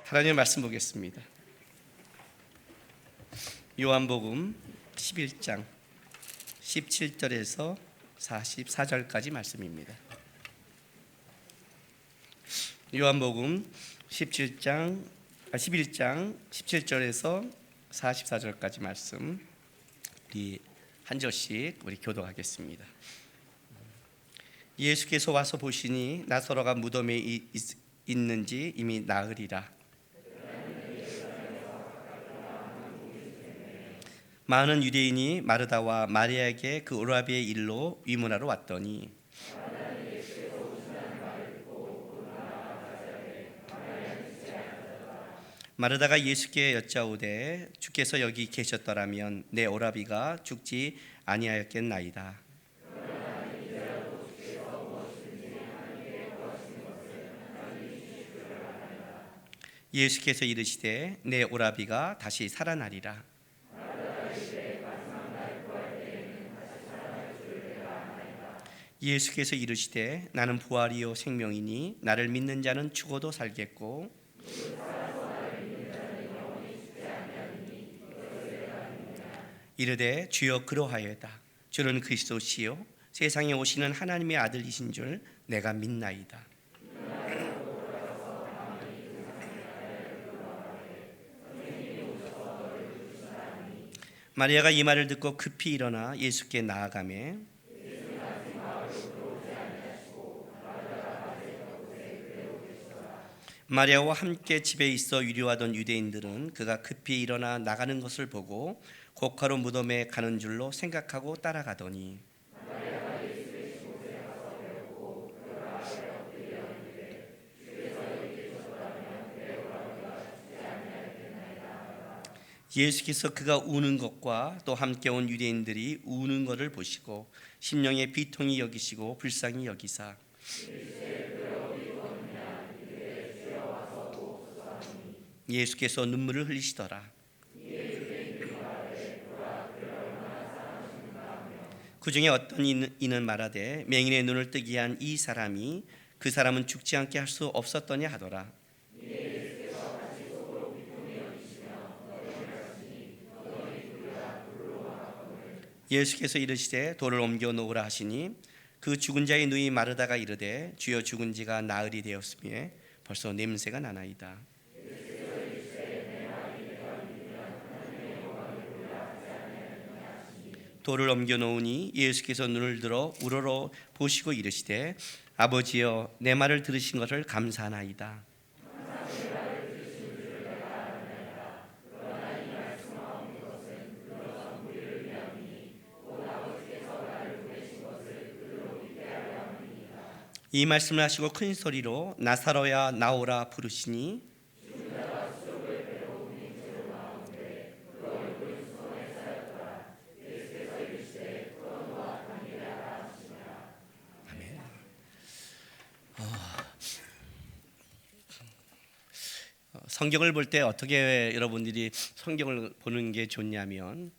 하나님의 말씀 보겠습니다. 요한복음 11장 17절에서 44절까지 말씀입니다. 요한복음 11장 17절에서 44절까지 말씀 우리 한 절씩 우리 교독하겠습니다. 예수께서 와서 보시니 나사로가 무덤에 있는지 이미 나으리라. 많은 유대인이 마르다와 마리아에게 그 오라비의 일로 위문하러 왔더니 마르다가 예수께 여짜오되 주께서 여기 계셨더라면 내 오라비가 죽지 아니하였겠나이다. 예수께서 이르시되 내 오라비가 다시 살아나리라. 예수께서 이르시되 나는 부활이요 생명이니 나를 믿는 자는 죽어도 살겠고 이르되 주여 그러하여다. 주는 그리스도시요 세상에 오시는 하나님의 아들이신 줄 내가 믿나이다. 마리아가 이 말을 듣고 급히 일어나 예수께 나아가매 마리아와 함께 집에 있어 유료하던 유대인들은 그가 급히 일어나 나가는 것을 보고 고가로 무덤에 가는 줄로 생각하고 따라가더니 예수께서 그가 우는 것과 또 함께 온 유대인들이 우는 것을 보시고 심령에 비통히 여기시고 불쌍히 여기사 예수께서 눈물을 흘리시더라. 그 중에 어떤 이는 말하되 맹인의 눈을 뜨게 한 이 사람이 그 사람은 죽지 않게 할 수 없었더냐 하더라. 예수께서 이르시되 돌을 옮겨 놓으라 하시니 그 죽은 자의 누이 마르다가 이르되 주여 죽은 지가 나흘이 되었으며 벌써 냄새가 나나이다. 돌을 옮겨 놓으니 예수께서 눈을 들어 우러러 보시고 이르시되 아버지여 내 말을 들으신 것을 감사하나이다. 이 말씀을 하시고 큰 소리로 나사로야 나오라 부르시니 아멘. 성경을 볼 때 어떻게 여러분들이 성경을 보는 게 좋냐면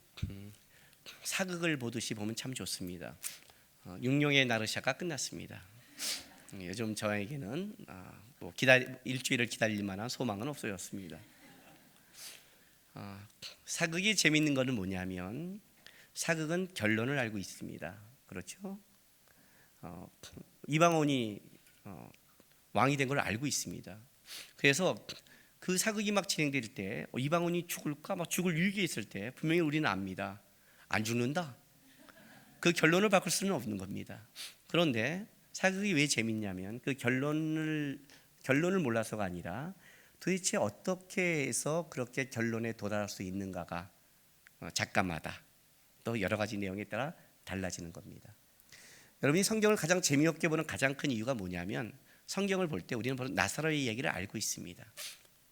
사극을 보듯이 보면 참 좋습니다. 육룡의 나르샤가 끝났습니다. 요즘 저에게는 일주일을 기다릴 만한 소망은 없어졌습니다. 사극이 재밌는 것은 뭐냐면 사극은 결론을 알고 있습니다. 그렇죠? 이방원이 왕이 된 걸 알고 있습니다. 그래서 그 사극이 막 진행될 때 이방원이 죽을까 막 죽을 위기에 있을 때 분명히 우리는 압니다. 안 죽는다. 그 결론을 바꿀 수는 없는 겁니다. 그런데 사극이 왜 재밌냐면 그 결론을 몰라서가 아니라 도대체 어떻게 해서 그렇게 결론에 도달할 수 있는가가 작가마다 또 여러 가지 내용에 따라 달라지는 겁니다. 여러분이 성경을 가장 재미없게 보는 가장 큰 이유가 뭐냐면 성경을 볼 때 우리는 바로 나사로의 얘기를 알고 있습니다.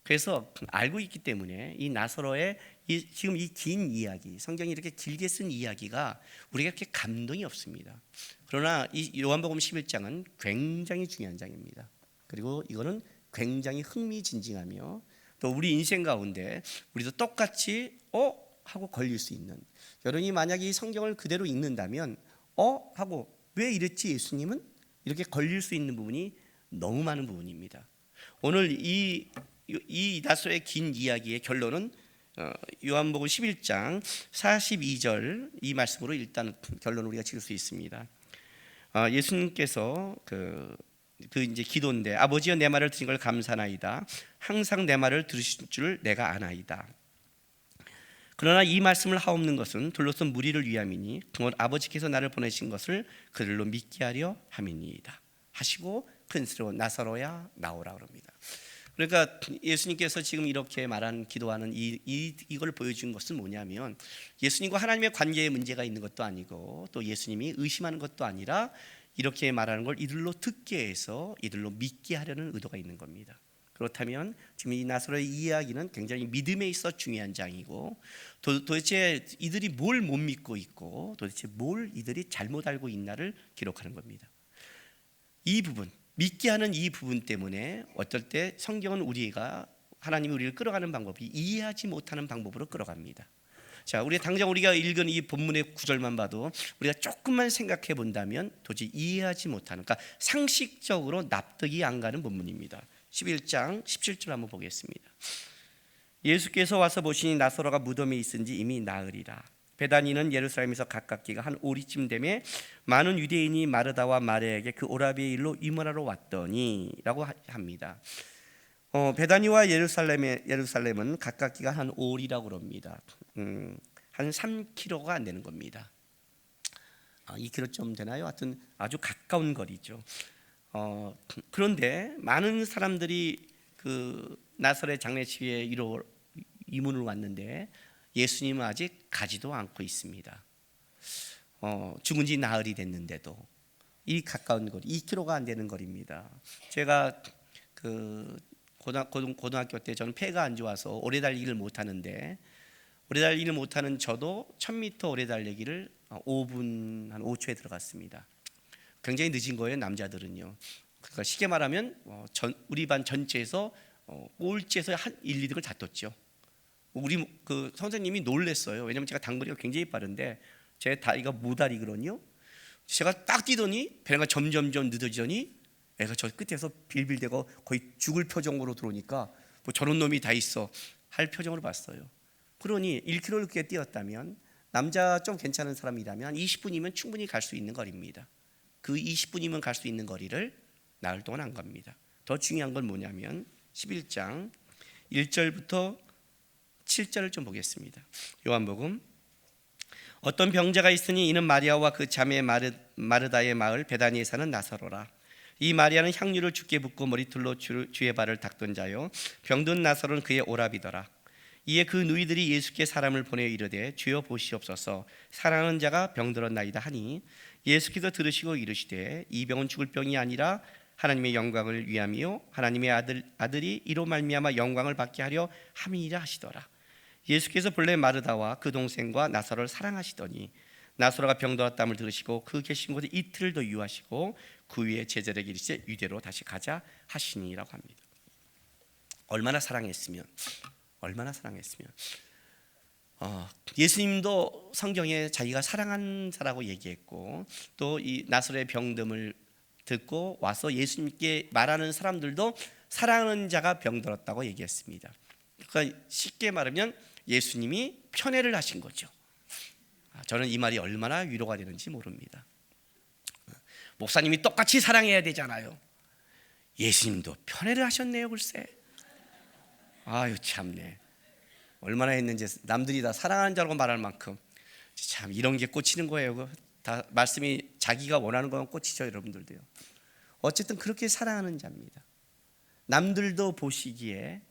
그래서 알고 있기 때문에 이 나사로의 지금 이 긴 이야기, 성경이 이렇게 길게 쓴 이야기가 우리가 그렇게 감동이 없습니다. 그러나 이 요한복음 11장은 굉장히 중요한 장입니다. 그리고 이거는 굉장히 흥미진진하며 또 우리 인생 가운데 우리도 똑같이 하고 걸릴 수 있는, 여러분이 만약에 이 성경을 그대로 읽는다면 하고 왜 이랬지 예수님은? 이렇게 걸릴 수 있는 부분이 너무 많은 부분입니다. 오늘 이 이 나사로의 긴 이야기의 결론은 요한복음 11장 42절 이 말씀으로 일단 결론을 우리가 지을 수 있습니다. 예수님께서 그 이제 기도인데 아버지여 내 말을 들은 걸 감사나이다. 항상 내 말을 들으실 줄 내가 아나이다. 그러나 이 말씀을 하옵는 것은 둘러싼 무리를 위함이니 곧 아버지께서 나를 보내신 것을 그들로 믿게 하려 함이니이다 하시고 큰 소리로 나사로야 나오라 그럽니다. 그러니까 예수님께서 지금 이렇게 말한 기도하는 이걸 보여준 것은 뭐냐면 예수님과 하나님의 관계에 문제가 있는 것도 아니고 또 예수님이 의심하는 것도 아니라 이렇게 말하는 걸 이들로 듣게 해서 이들로 믿게 하려는 의도가 있는 겁니다. 그렇다면 지금 이 나사로의 이야기는 굉장히 믿음에 있어 중요한 장이고 도대체 이들이 뭘 못 믿고 있고 도대체 뭘 이들이 잘못 알고 있나를 기록하는 겁니다. 이 부분, 믿게 하는 이 부분 때문에 어떨 때 성경은 우리가 하나님이 우리를 끌어가는 방법이 이해하지 못하는 방법으로 끌어갑니다. 자, 당장 우리가 읽은 이 본문의 구절만 봐도 우리가 조금만 생각해 본다면 도저히 이해하지 못하는, 그러니까 상식적으로 납득이 안 가는 본문입니다. 11장 17절 한번 보겠습니다. 예수께서 와서 보시니 나사로가 무덤에 있은지 이미 나으리라. 베다니는 예루살렘에서 가깝기가 한 오리쯤 되매 많은 유대인이 마르다와 마리아에게 그 오라비의 일로 위문하러 왔더니 라고 합니다. 베다니와 예루살렘은 가깝기가 한 오리라고 그럽니다. 한 3km가 안 되는 겁니다. 2km쯤 되나요? 하여튼 아주 가까운 거리죠. 그런데 많은 사람들이 그 나사렛 장례식에 이문을 왔는데 예수님은 아직 가지도 않고 있습니다. 죽은 지 나흘이 됐는데도 이 가까운 거리 2km가 안 되는 거리입니다. 제가 그 고등학교 때 저는 폐가 안 좋아서 오래 달리기를 못 하는데 오래 달리기를 못 하는 저도 1000m 오래 달리기를 5분 한 5초에 들어갔습니다. 굉장히 늦은 거예요, 남자들은요. 그러니까 쉽게 말하면 우리 반 전체에서 꼴찌에서 한 1, 2등을 다퉜죠. 우리 그 선생님이 놀랬어요. 왜냐면 제가 단거리가 굉장히 빠른데 제 다리가 모다리거든요. 제가 딱 뛰더니 배가 점점 늦어지더니 애가 저 끝에서 빌빌대고 거의 죽을 표정으로 들어오니까 뭐 저런 놈이 다 있어 할 표정으로 봤어요. 그러니 1km를 그렇게 뛰었다면 남자 좀 괜찮은 사람이라면 20분이면 충분히 갈 수 있는 거리입니다. 그 20분이면 갈 수 있는 거리를 나흘 동안 안 갑니다. 더 중요한 건 뭐냐면 11장 1절부터 7절을 좀 보겠습니다. 요한복음 어떤 병자가 있으니 이는 마리아와 그 자매 마르다의 마을 베다니에 사는 나사로라. 이 마리아는 향유를 주께 붓고 머리털로 주의 발을 닦던 자요 병든 나사로는 그의 오라비더라. 이에 그 누이들이 예수께 사람을 보내어 이르되 주여 보시옵소서 사랑하는 자가 병들었나이다 하니 예수께서 들으시고 이르시되 이 병은 죽을 병이 아니라 하나님의 영광을 위함이요 하나님의 아들이 이로 말미암아 영광을 받게 하려 함이니라 하시더라. 예수께서 본래 마르다와 그 동생과 나사로를 사랑하시더니 나사로가 병들었다함을 들으시고 그 계신 곳에 이틀을 더 유하시고 그 위에 제자들에게 이르시되 유대로 다시 가자 하시니라고 합니다. 얼마나 사랑했으면 예수님도 성경에 자기가 사랑한 자라고 얘기했고 또 이 나사로의 병듦을 듣고 와서 예수님께 말하는 사람들도 사랑하는 자가 병들었다고 얘기했습니다. 그러니까 쉽게 말하면 예수님이 편애를 하신 거죠. 저는 이 말이 얼마나 위로가 되는지 모릅니다. 목사님이 똑같이 사랑해야 되잖아요. 예수님도 편애를 하셨네요, 글쎄. 아유 참네. 얼마나 했는지 남들이 다 사랑하는 자라고 말할 만큼 참 이런 게 꽂히는 거예요. 다 말씀이 자기가 원하는 거면 꽂히죠, 여러분들도요. 어쨌든 그렇게 사랑하는 자입니다. 남들도 보시기에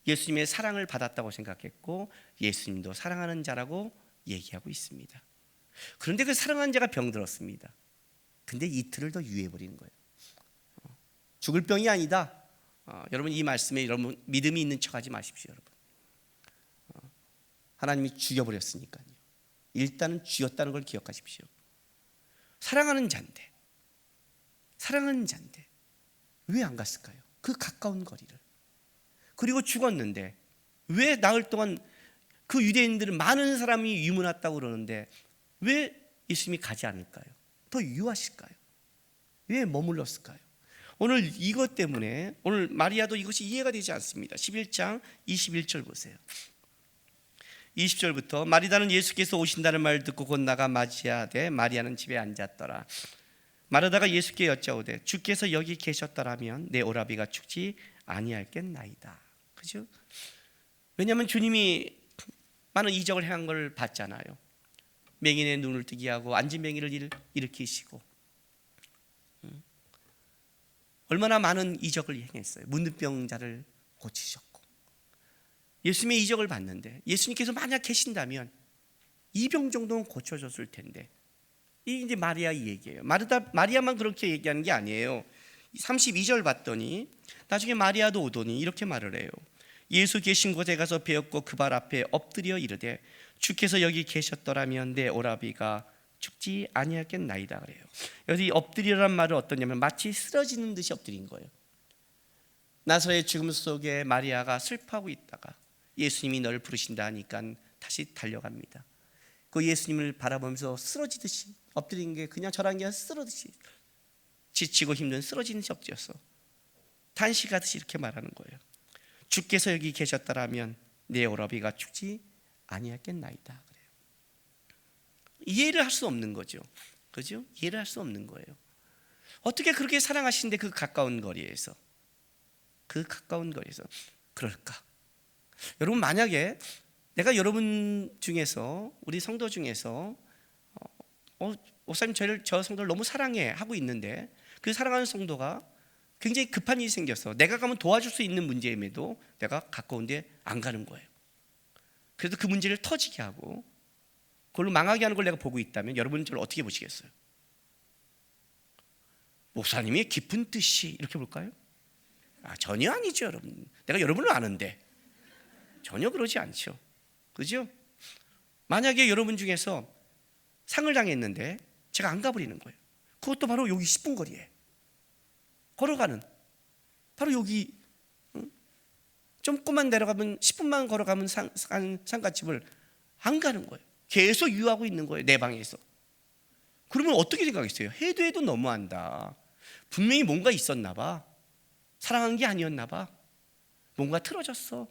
예수님의 사랑을 받았다고 생각했고 예수님도 사랑하는 자라고 얘기하고 있습니다. 그런데 그 사랑하는 자가 병들었습니다. 근데 이틀을 더 유해버리는 거예요. 죽을 병이 아니다. 여러분 이 말씀에 여러분 믿음이 있는 척하지 마십시오, 여러분. 하나님이 죽여버렸으니까요. 일단은 죽였다는 걸 기억하십시오. 사랑하는 자인데 왜 안 갔을까요? 그 가까운 거리를. 그리고 죽었는데 왜 나흘 동안 그 유대인들은 많은 사람이 유문했다고 그러는데 왜 예수님이 가지 않을까요? 더 유하실까요? 왜 머물렀을까요? 오늘 이것 때문에 오늘 마리아도 이것이 이해가 되지 않습니다. 11장 21절 보세요. 20절부터 마리다는 예수께서 오신다는 말을 듣고 곧 나가 맞이하되 마리아는 집에 앉았더라. 마르다가 예수께 여짜오되 주께서 여기 계셨더라면 내 오라비가 죽지 아니할겠나이다. 그죠? 왜냐하면 주님이 많은 이적을 행한 걸 봤잖아요. 맹인의 눈을 뜨게 하고 앉은 맹인을 일으키시고 얼마나 많은 이적을 행했어요. 문둥병자를 고치셨고 예수님의 이적을 봤는데 예수님께서 만약 계신다면 이 병 정도는 고쳐졌을 텐데 이게 이제 마리아 얘기예요. 마리아만 그렇게 얘기하는 게 아니에요. 32절 봤더니 나중에 마리아도 오더니 이렇게 말을 해요. 예수 계신 곳에 가서 배웠고 그 발 앞에 엎드려 이르되 주께서 여기 계셨더라면 내 오라비가 죽지 아니하겠나이다 그래요. 여기 엎드리라는 말은 어떠냐면 마치 쓰러지는 듯이 엎드린 거예요. 나사로의 죽음 속에 마리아가 슬퍼하고 있다가 예수님이 너를 부르신다 하니까 다시 달려갑니다. 그 예수님을 바라보면서 쓰러지듯이 엎드린 게 그냥 저란 게 아니라 쓰러지듯이 지치고 힘든 쓰러지는 듯이 엎드렸어. 탄식하듯이 이렇게 말하는 거예요. 주께서 여기 계셨더라면 내 오라비가 죽지 아니하겠나이다 그래요. 이해를 할 수 없는 거죠. 그죠? 이해를 할 수 없는 거예요. 어떻게 그렇게 사랑하시는데 그 가까운 거리에서 그럴까? 여러분 만약에 내가 여러분 중에서 우리 성도 중에서 목사님 저 성도를 너무 사랑해 하고 있는데 그 사랑하는 성도가 굉장히 급한 일이 생겨서 내가 가면 도와줄 수 있는 문제임에도 내가 가까운데 안 가는 거예요. 그래서 그 문제를 터지게 하고 그걸로 망하게 하는 걸 내가 보고 있다면 여러분은 저를 어떻게 보시겠어요? 목사님의 깊은 뜻이 이렇게 볼까요? 전혀 아니죠 여러분. 내가 여러분을 아는데 전혀 그러지 않죠. 그죠? 만약에 여러분 중에서 상을 당했는데 제가 안 가버리는 거예요. 그것도 바로 여기 10분 거리에 걸어가는 바로 여기 조금만 내려가면 10분만 걸어가면 상가집을 안 가는 거예요. 계속 유하고 있는 거예요. 내 방에서. 그러면 어떻게 생각했어요? 해도 너무한다. 분명히 뭔가 있었나 봐. 사랑한 게 아니었나 봐. 뭔가 틀어졌어.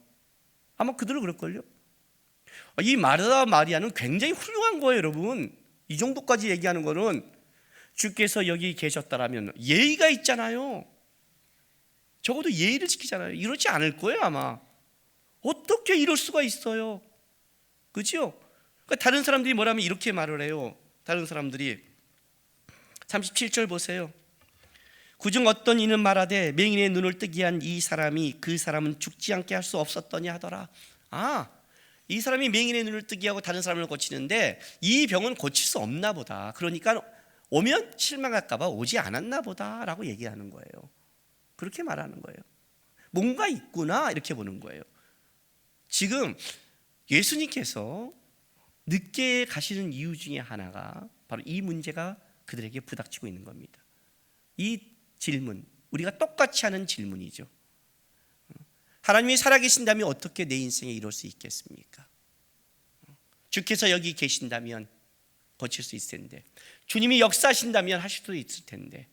아마 그들은 그럴걸요. 이 마르다 마리아는 굉장히 훌륭한 거예요 여러분. 이 정도까지 얘기하는 거는 주께서 여기 계셨다라면 예의가 있잖아요. 적어도 예의를 지키잖아요. 이러지 않을 거예요 아마. 어떻게 이럴 수가 있어요? 그죠? 그러니까 다른 사람들이 뭐라면 이렇게 말을 해요. 다른 사람들이 37절 보세요. 그중 어떤 이는 말하되 맹인의 눈을 뜨게 한 이 사람이 그 사람은 죽지 않게 할 수 없었더니 하더라. 이 사람이 맹인의 눈을 뜨게 하고 다른 사람을 고치는데 이 병은 고칠 수 없나 보다. 그러니까 오면 실망할까 봐 오지 않았나 보다라고 얘기하는 거예요. 그렇게 말하는 거예요. 뭔가 있구나 이렇게 보는 거예요. 지금 예수님께서 늦게 가시는 이유 중에 하나가 바로 이 문제가 그들에게 부닥치고 있는 겁니다. 이 질문, 우리가 똑같이 하는 질문이죠. 하나님이 살아계신다면 어떻게 내 인생에 이룰 수 있겠습니까? 주께서 여기 계신다면 고칠 수 있을 텐데, 주님이 역사하신다면 할 수도 있을 텐데,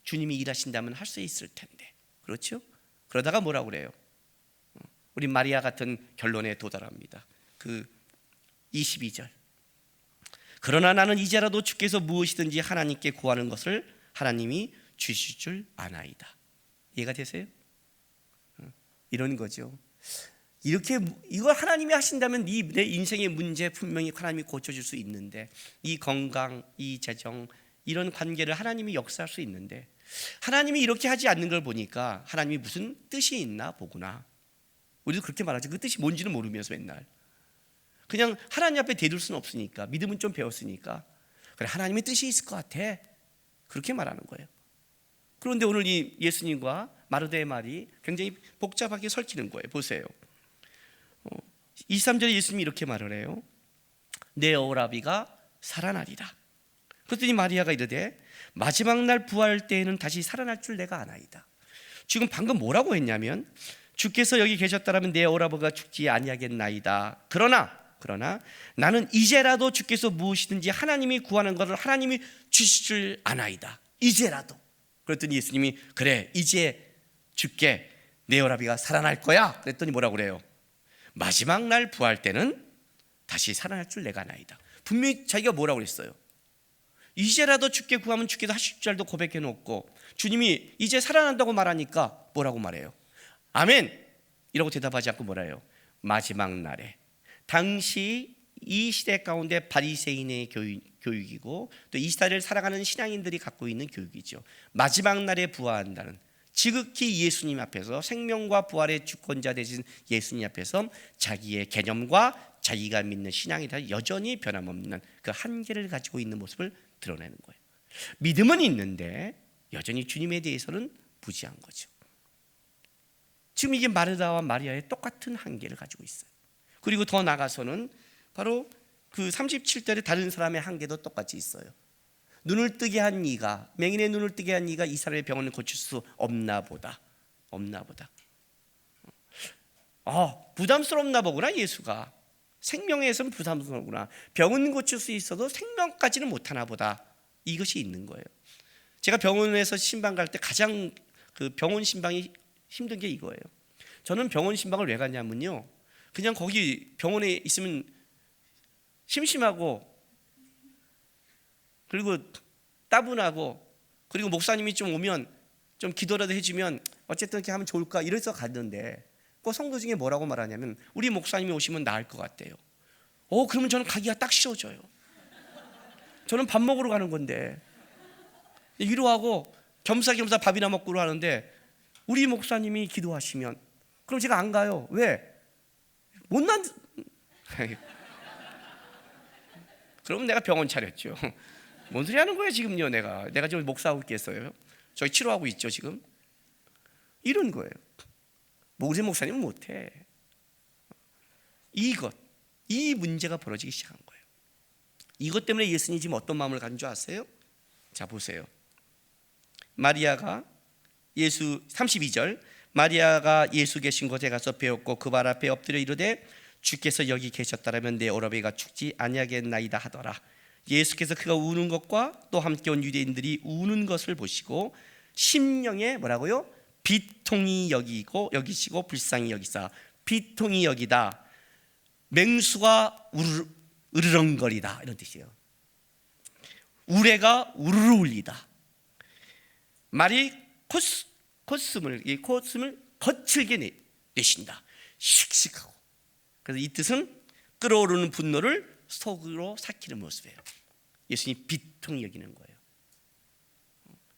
주님이 일하신다면 할 수 있을 텐데, 그렇죠? 그러다가 뭐라고 그래요? 우리 마리아 같은 결론에 도달합니다. 그 22절. 그러나 나는 이제라도 주께서 무엇이든지 하나님께 구하는 것을 하나님이 주실 줄 아나이다. 이해가 되세요? 이런 거죠. 이렇게 이걸 하나님이 하신다면 내 인생의 문제 분명히 하나님이 고쳐줄 수 있는데, 이 건강, 이 재정, 이런 관계를 하나님이 역사할 수 있는데 하나님이 이렇게 하지 않는 걸 보니까 하나님이 무슨 뜻이 있나 보구나. 우리도 그렇게 말하죠. 그 뜻이 뭔지는 모르면서 맨날 그냥 하나님 앞에 대들 수는 없으니까, 믿음은 좀 배웠으니까 그래 하나님의 뜻이 있을 것 같아 그렇게 말하는 거예요. 그런데 오늘 이 예수님과 마르다의 말이 굉장히 복잡하게 설키는 거예요. 보세요. 23절에 예수님이 이렇게 말을 해요. 내 오라비가 살아나리라. 그랬더니 마리아가 이르되 마지막 날 부활 때에는 다시 살아날 줄 내가 아나이다. 지금 방금 뭐라고 했냐면 주께서 여기 계셨다라면 내 오라비가 죽지 아니하겠나이다. 그러나 나는 이제라도 주께서 무엇이든지 하나님이 구하는 것을 하나님이 주실 줄 아나이다. 이제라도. 그랬더니 예수님이 그래 이제 죽게 내 혈압이가 살아날 거야. 그랬더니 뭐라고 그래요? 마지막 날 부활 때는 다시 살아날 줄 내가 아나이다. 분명히 자기가 뭐라고 그랬어요? 이제라도 주께 구하면 주께도 하실 줄도 고백해 놓고 주님이 이제 살아난다고 말하니까 뭐라고 말해요? 아멘 이라고 대답하지 않고 뭐라 해요? 마지막 날에. 당시 이 시대 가운데 바리새인의 교육이고 또 이 시대를 살아가는 신앙인들이 갖고 있는 교육이죠. 마지막 날에 부활한다는, 지극히 예수님 앞에서 생명과 부활의 주권자 되신 예수님 앞에서 자기의 개념과 자기가 믿는 신앙이 다 여전히 변함없는 그 한계를 가지고 있는 모습을 드러내는 거예요. 믿음은 있는데 여전히 주님에 대해서는 부지한 거죠. 지금 이게 마르다와 마리아의 똑같은 한계를 가지고 있어요. 그리고 더 나가서는 바로 그 37절에 다른 사람의 한계도 똑같이 있어요. 눈을 뜨게 한 이가, 맹인의 눈을 뜨게 한 이가 이 사람의 병을 고칠 수 없나 보다. 부담스럽나 보구나. 예수가 생명에서는 부담스럽구나. 병은 고칠 수 있어도 생명까지는 못하나 보다. 이것이 있는 거예요. 제가 병원에서 신방 갈 때 가장 그 병원 신방이 힘든 게 이거예요. 저는 병원 신방을 왜 가냐면요, 그냥 거기 병원에 있으면 심심하고 그리고 따분하고 그리고 목사님이 좀 오면 좀 기도라도 해주면 어쨌든 이렇게 하면 좋을까 이래서 갔는데 그 성도 중에 뭐라고 말하냐면 우리 목사님이 오시면 나을 것 같대요. 그러면 저는 가기가 딱 싫어져요. 저는 밥 먹으러 가는 건데 위로하고 겸사겸사 밥이나 먹고 하는데 우리 목사님이 기도하시면 그럼 제가 안 가요. 왜? 못난 그럼 내가 병원 차렸죠. 뭔 소리 하는 거예요 지금요. 내가 지금 목사하고 있겠어요? 저희 치료하고 있죠 지금. 이런 거예요. 우리 목사님은 못해. 이 문제가 벌어지기 시작한 거예요. 이것 때문에 예수님이 지금 어떤 마음을 가진 줄 아세요? 자 보세요. 마리아가 32절 마리아가 예수 계신 곳에 가서 배웠고 그 발 앞에 엎드려 이르되 주께서 여기 계셨다라면 내 오라비가 죽지 아니하겠나이다 하더라. 예수께서 그가 우는 것과 또 함께 온 유대인들이 우는 것을 보시고 심령에 뭐라고요? 비통이 여기시고 불쌍히 여기사. 비통이 여기다. 맹수가 으르렁거리다 이런 뜻이에요. 우레가 우르르 울리다. 말이 콧숨을 거칠게 내쉰다. 씩씩하고. 그래서 이 뜻은 끓어오르는 분노를 속으로 삭히는 모습이에요. 예수님이 비통히 여기는 거예요.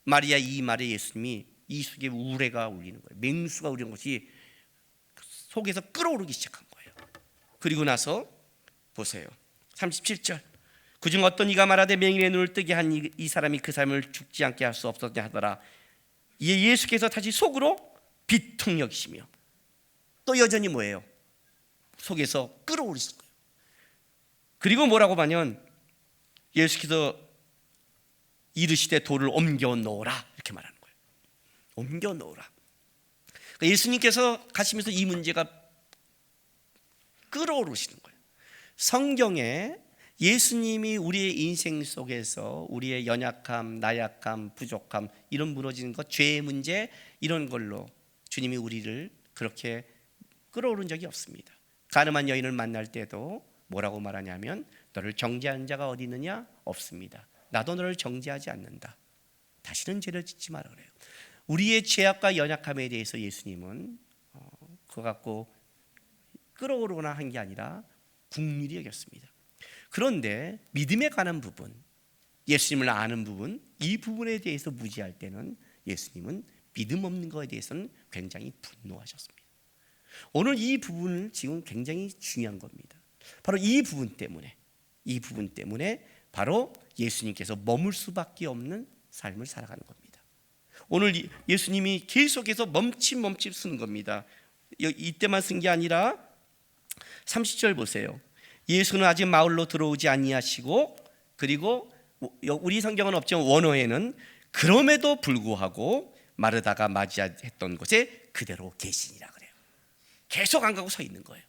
마리아 이 말에 예수님이 이 속에 우레가 울리는 거예요. 맹수가 울리는 것이 속에서 끓어오르기 시작한 거예요. 그리고 나서 보세요. 37절 그중 어떤 이가 말하되 맹인의 눈을 뜨게 한 이 사람이 그 사람을 죽지 않게 할 수 없었냐 하더라. 예수께서 다시 속으로 비통 여기시며 또 여전히 뭐예요? 속에서 끌어오르실 거예요. 그리고 뭐라고 하면 예수께서 이르시되 돌을 옮겨 놓으라 이렇게 말하는 거예요. 옮겨 놓으라. 그러니까 예수님께서 가시면서 이 문제가 끌어오르시는 거예요. 성경에 예수님이 우리의 인생 속에서 우리의 연약함, 나약함, 부족함 이런 무너지는 것, 죄의 문제 이런 걸로 주님이 우리를 그렇게 끌어오른 적이 없습니다. 가늠한 여인을 만날 때도 뭐라고 말하냐면 너를 정죄한 자가 어디 있느냐? 없습니다. 나도 너를 정죄하지 않는다. 다시는 죄를 짓지 마라 그래요. 우리의 죄악과 연약함에 대해서 예수님은 그거 갖고 끌어오르거나 한 게 아니라 긍휼히 여겼습니다. 그런데 믿음에 관한 부분, 예수님을 아는 부분, 이 부분에 대해서 무지할 때는 예수님은 믿음 없는 것에 대해서는 굉장히 분노하셨습니다. 오늘 이 부분은 지금 굉장히 중요한 겁니다. 바로 이 부분 때문에 바로 예수님께서 머물 수밖에 없는 삶을 살아가는 겁니다. 오늘 예수님이 계속해서 멈칫 쓰는 겁니다. 이때만 쓴 게 아니라 30절 보세요. 예수는 아직 마을로 들어오지 아니하시고 그리고 우리 성경은 없지만 원어에는 그럼에도 불구하고 마르다가 맞이했던 곳에 그대로 계시니라 그래요. 계속 안 가고 서 있는 거예요.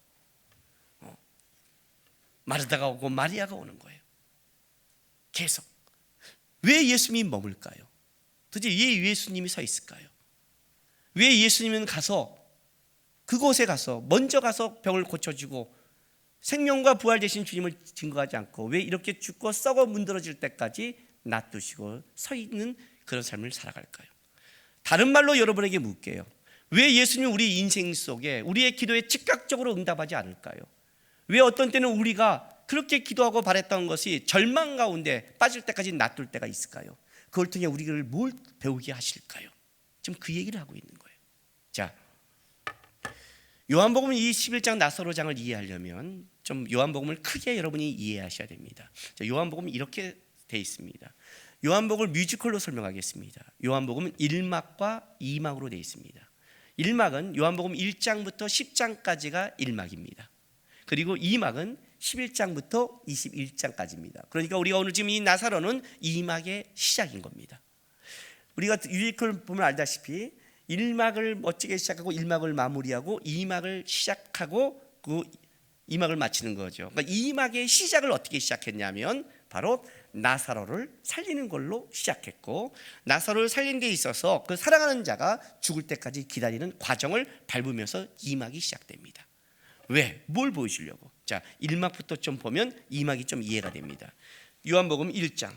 마르다가 오고 마리아가 오는 거예요. 계속. 왜 예수님이 머물까요? 그지? 왜 예수님이 서 있을까요? 왜 예수님은 가서 그곳에 가서 먼저 가서 병을 고쳐주고 생명과 부활 되신 주님을 증거하지 않고 왜 이렇게 죽고 썩어 문드러질 때까지 놔두시고 서 있는 그런 삶을 살아갈까요? 다른 말로 여러분에게 묻게요. 왜 예수님은 우리 인생 속에 우리의 기도에 즉각적으로 응답하지 않을까요? 왜 어떤 때는 우리가 그렇게 기도하고 바랬던 것이 절망 가운데 빠질 때까지 놔둘 때가 있을까요? 그걸 통해 우리를 뭘 배우게 하실까요? 지금 그 얘기를 하고 있는 거예요. 자, 요한복음 이 11장 나사로장을 이해하려면 좀 요한복음을 크게 여러분이 이해하셔야 됩니다. 자, 요한복음은 이렇게 돼 있습니다. 요한복음을 뮤지컬로 설명하겠습니다. 요한복음은 1막과 2막으로 되어 있습니다. 1막은 요한복음 1장부터 10장까지가 1막입니다. 그리고 2막은 11장부터 21장까지입니다. 그러니까 우리가 오늘 지금 이 나사로는 2막의 시작인 겁니다. 우리가 뮤지컬 보면 알다시피 1막을 멋지게 시작하고 1막을 마무리하고 2막을 시작하고 그 2막을 마치는 거죠. 그러니까 2막의 시작을 어떻게 시작했냐면 바로 나사로를 살리는 걸로 시작했고, 나사로를 살리는 데 있어서 그 사랑하는 자가 죽을 때까지 기다리는 과정을 밟으면서 2막이 시작됩니다. 왜? 뭘 보여주려고? 자, 1막부터 좀 보면 2막이 좀 이해가 됩니다. 요한복음 1장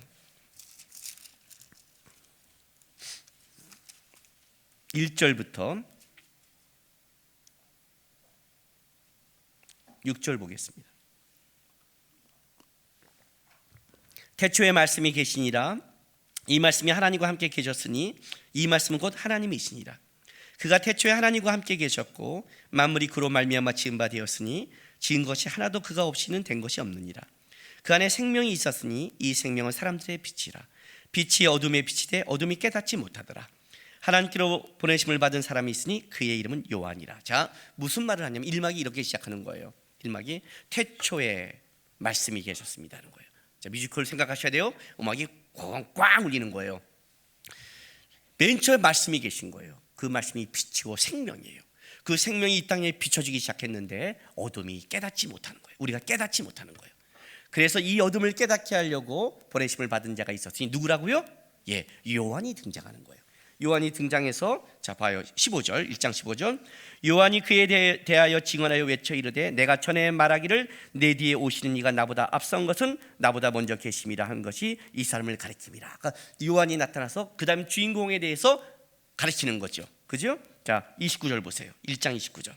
1절부터 6절 보겠습니다. 태초에 말씀이 계시니라. 이 말씀이 하나님과 함께 계셨으니 이 말씀은 곧 하나님이시니라. 그가 태초에 하나님과 함께 계셨고 만물이 그로 말미암아 지은 바 되었으니 지은 것이 하나도 그가 없이는 된 것이 없느니라. 그 안에 생명이 있었으니 이 생명은 사람들의 빛이라. 빛이 어둠에 비치되 어둠이 깨닫지 못하더라. 하나님께로 보내심을 받은 사람이 있으니 그의 이름은 요한이라. 자, 무슨 말을 하냐면 1막이 이렇게 시작하는 거예요. 1막이 태초에 말씀이 계셨습니다 하는 거예요. 자, 뮤지컬 생각하셔야 돼요. 음악이 꽝꽝 울리는 거예요. 맨 처음에 말씀이 계신 거예요. 그 말씀이 빛이고 생명이에요. 그 생명이 이 땅에 비춰지기 시작했는데 어둠이 깨닫지 못하는 거예요. 우리가 깨닫지 못하는 거예요. 그래서 이 어둠을 깨닫게 하려고 보내심을 받은 자가 있었으니 누구라고요? 예, 요한이 등장하는 거예요. 요한이 등장해서 자 봐요. 15절 1장 15절 요한이 그에 대하여 증언하여 외쳐 이르되 내가 전에 말하기를 내 뒤에 오시는 이가 나보다 앞선 것은 나보다 먼저 계심이라 한 것이 이 사람을 가리킵니다. 그러니까 요한이 나타나서 그 다음 주인공에 대해서 가르치는 거죠. 그죠? 자 29절 보세요. 1장 29절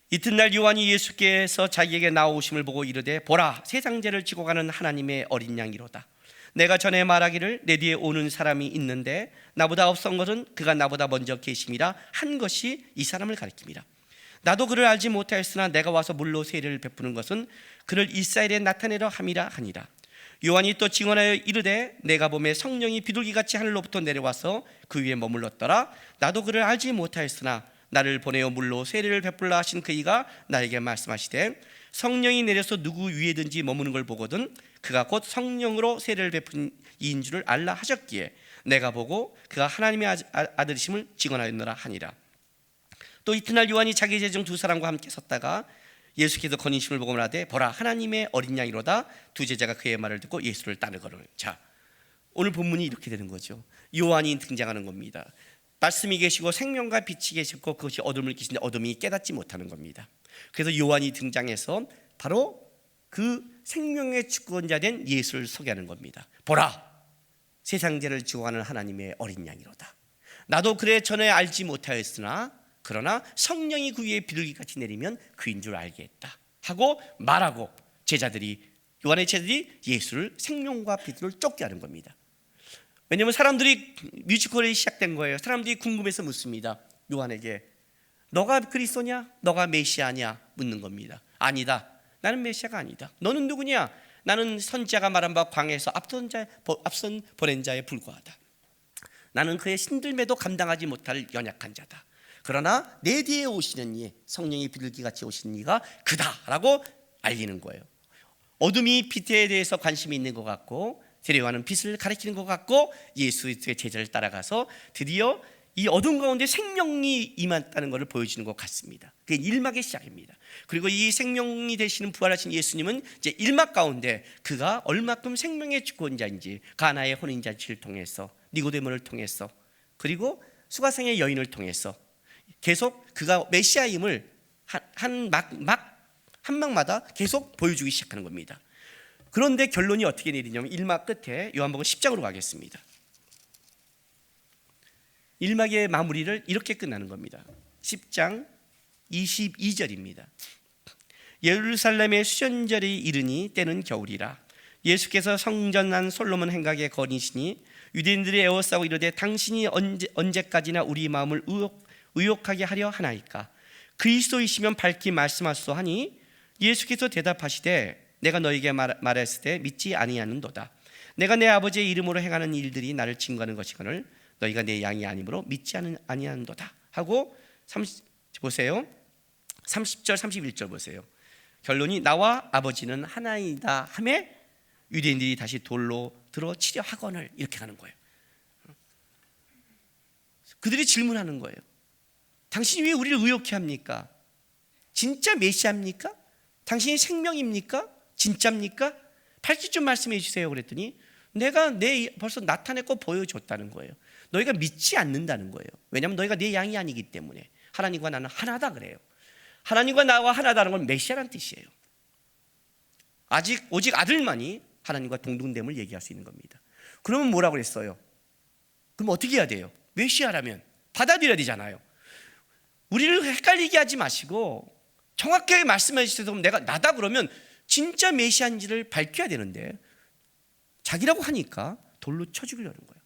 이튿날 요한이 예수께서 자기에게 나오심을 보고 이르되 보라 세상 죄를 지고 가는 하나님의 어린 양이로다. 내가 전에 말하기를 내 뒤에 오는 사람이 있는데 나보다 앞선 것은 그가 나보다 먼저 계심이라 한 것이 이 사람을 가리킵니다. 나도 그를 알지 못하였으나 내가 와서 물로 세례를 베푸는 것은 그를 이스라엘에 나타내려 함이라 하니라. 요한이 또 증언하여 이르되 내가 보매 성령이 비둘기같이 하늘로부터 내려와서 그 위에 머물렀더라. 나도 그를 알지 못하였으나 나를 보내어 물로 세례를 베풀라 하신 그이가 나에게 말씀하시되 성령이 내려서 누구 위에든지 머무는 걸 보거든 그가 곧 성령으로 세례를 베푼 이인 줄을 알라 하셨기에 내가 보고 그가 하나님의 아들이심을 증언하였노라 하니라. 또 이튿날 요한이 자기 제중 두 사람과 함께 섰다가 예수께서 건인심을 보고 말하되 보라 하나님의 어린 양이로다. 두 제자가 그의 말을 듣고 예수를 따르거늘. 자, 오늘 본문이 이렇게 되는 거죠. 요한이 등장하는 겁니다. 말씀이 계시고 생명과 빛이 계셨고 그것이 어둠을 끼치는데 어둠이 깨닫지 못하는 겁니다. 그래서 요한이 등장해서 바로 그 생명의 주권자 된 예수를 소개하는 겁니다. 보라 세상 죄를 지고 가는 하나님의 어린 양이로다. 나도 그래 전에 알지 못하였으나 그러나 성령이 그 위에 비둘기같이 내리면 그인 줄 알겠다 하고 말하고 요한의 제자들이 예수를 생명과 빛으로 쫓게 하는 겁니다. 왜냐하면 사람들이 뮤지컬이 시작된 거예요. 사람들이 궁금해서 묻습니다. 요한에게 너가 그리스도냐? 너가 메시아냐? 묻는 겁니다. 아니다. 나는 메시아가 아니다. 너는 누구냐? 나는 선지자가 말한 바 광야에서 앞선 보낸 자에 불과하다. 나는 그의 신들매도 감당하지 못할 연약한 자다. 그러나 내 뒤에 오시는 이 성령이 비둘기같이 오시는 이가 그다라고 알리는 거예요. 어둠이 빛에 대해서 관심이 있는 것 같고 세례요한은 빛을 가리키는 것 같고 예수의 제자를 따라가서 드디어 이 어둠 가운데 생명이 임했다는 것을 보여주는 것 같습니다. 그게 일막의 시작입니다. 그리고 이 생명이 되시는 부활하신 예수님은 이제 일막 가운데 그가 얼마큼 생명의 주권자인지 가나의 혼인잔치를 통해서 니고데모를 통해서 그리고 수가성의 여인을 통해서 계속 그가 메시아임을 한 막마다 계속 보여주기 시작하는 겁니다. 그런데 결론이 어떻게 내리냐면 1막 끝에 요한복음 10장으로 가겠습니다. 1막의 마무리를 이렇게 끝나는 겁니다. 10장 22절입니다. 예루살렘의 수전절이 이르니 때는 겨울이라. 예수께서 성전 안 솔로몬 행각에 거니시니 유대인들이 에워싸고 이르되 당신이 언제까지나 우리 마음을 의혹하게 하려 하나이까. 그리스도이시면 밝히 말씀하소서 하니 예수께서 대답하시되 내가 너에게 말했을 때 믿지 아니하는도다. 내가 내 아버지의 이름으로 행하는 일들이 나를 증거하는 것이거늘 너희가 내 양이 아니므로 믿지 아니하는도다 하고 보세요. 30절 31절 보세요. 결론이 나와 아버지는 하나이다 하매 유대인들이 다시 돌로 들어 치려 하거늘 이렇게 하는 거예요. 그들이 질문하는 거예요. 당신이 왜 우리를 의혹해 합니까? 진짜 메시아입니까? 당신이 생명입니까? 진짜입니까? 밝히 좀 말씀해 주세요. 그랬더니 내가 벌써 나타냈고 보여줬다는 거예요. 너희가 믿지 않는다는 거예요. 왜냐하면 너희가 내 양이 아니기 때문에. 하나님과 나는 하나다 그래요. 하나님과 나와 하나다는 건 메시아란 뜻이에요. 오직 아들만이 하나님과 동등됨을 얘기할 수 있는 겁니다. 그러면 뭐라고 그랬어요? 그럼 어떻게 해야 돼요? 메시아라면 받아들여야 되잖아요. 우리를 헷갈리게 하지 마시고 정확하게 말씀해 주셔서 내가 나다 그러면 진짜 메시아인지를 밝혀야 되는데 자기라고 하니까 돌로 쳐 죽이려는 거예요.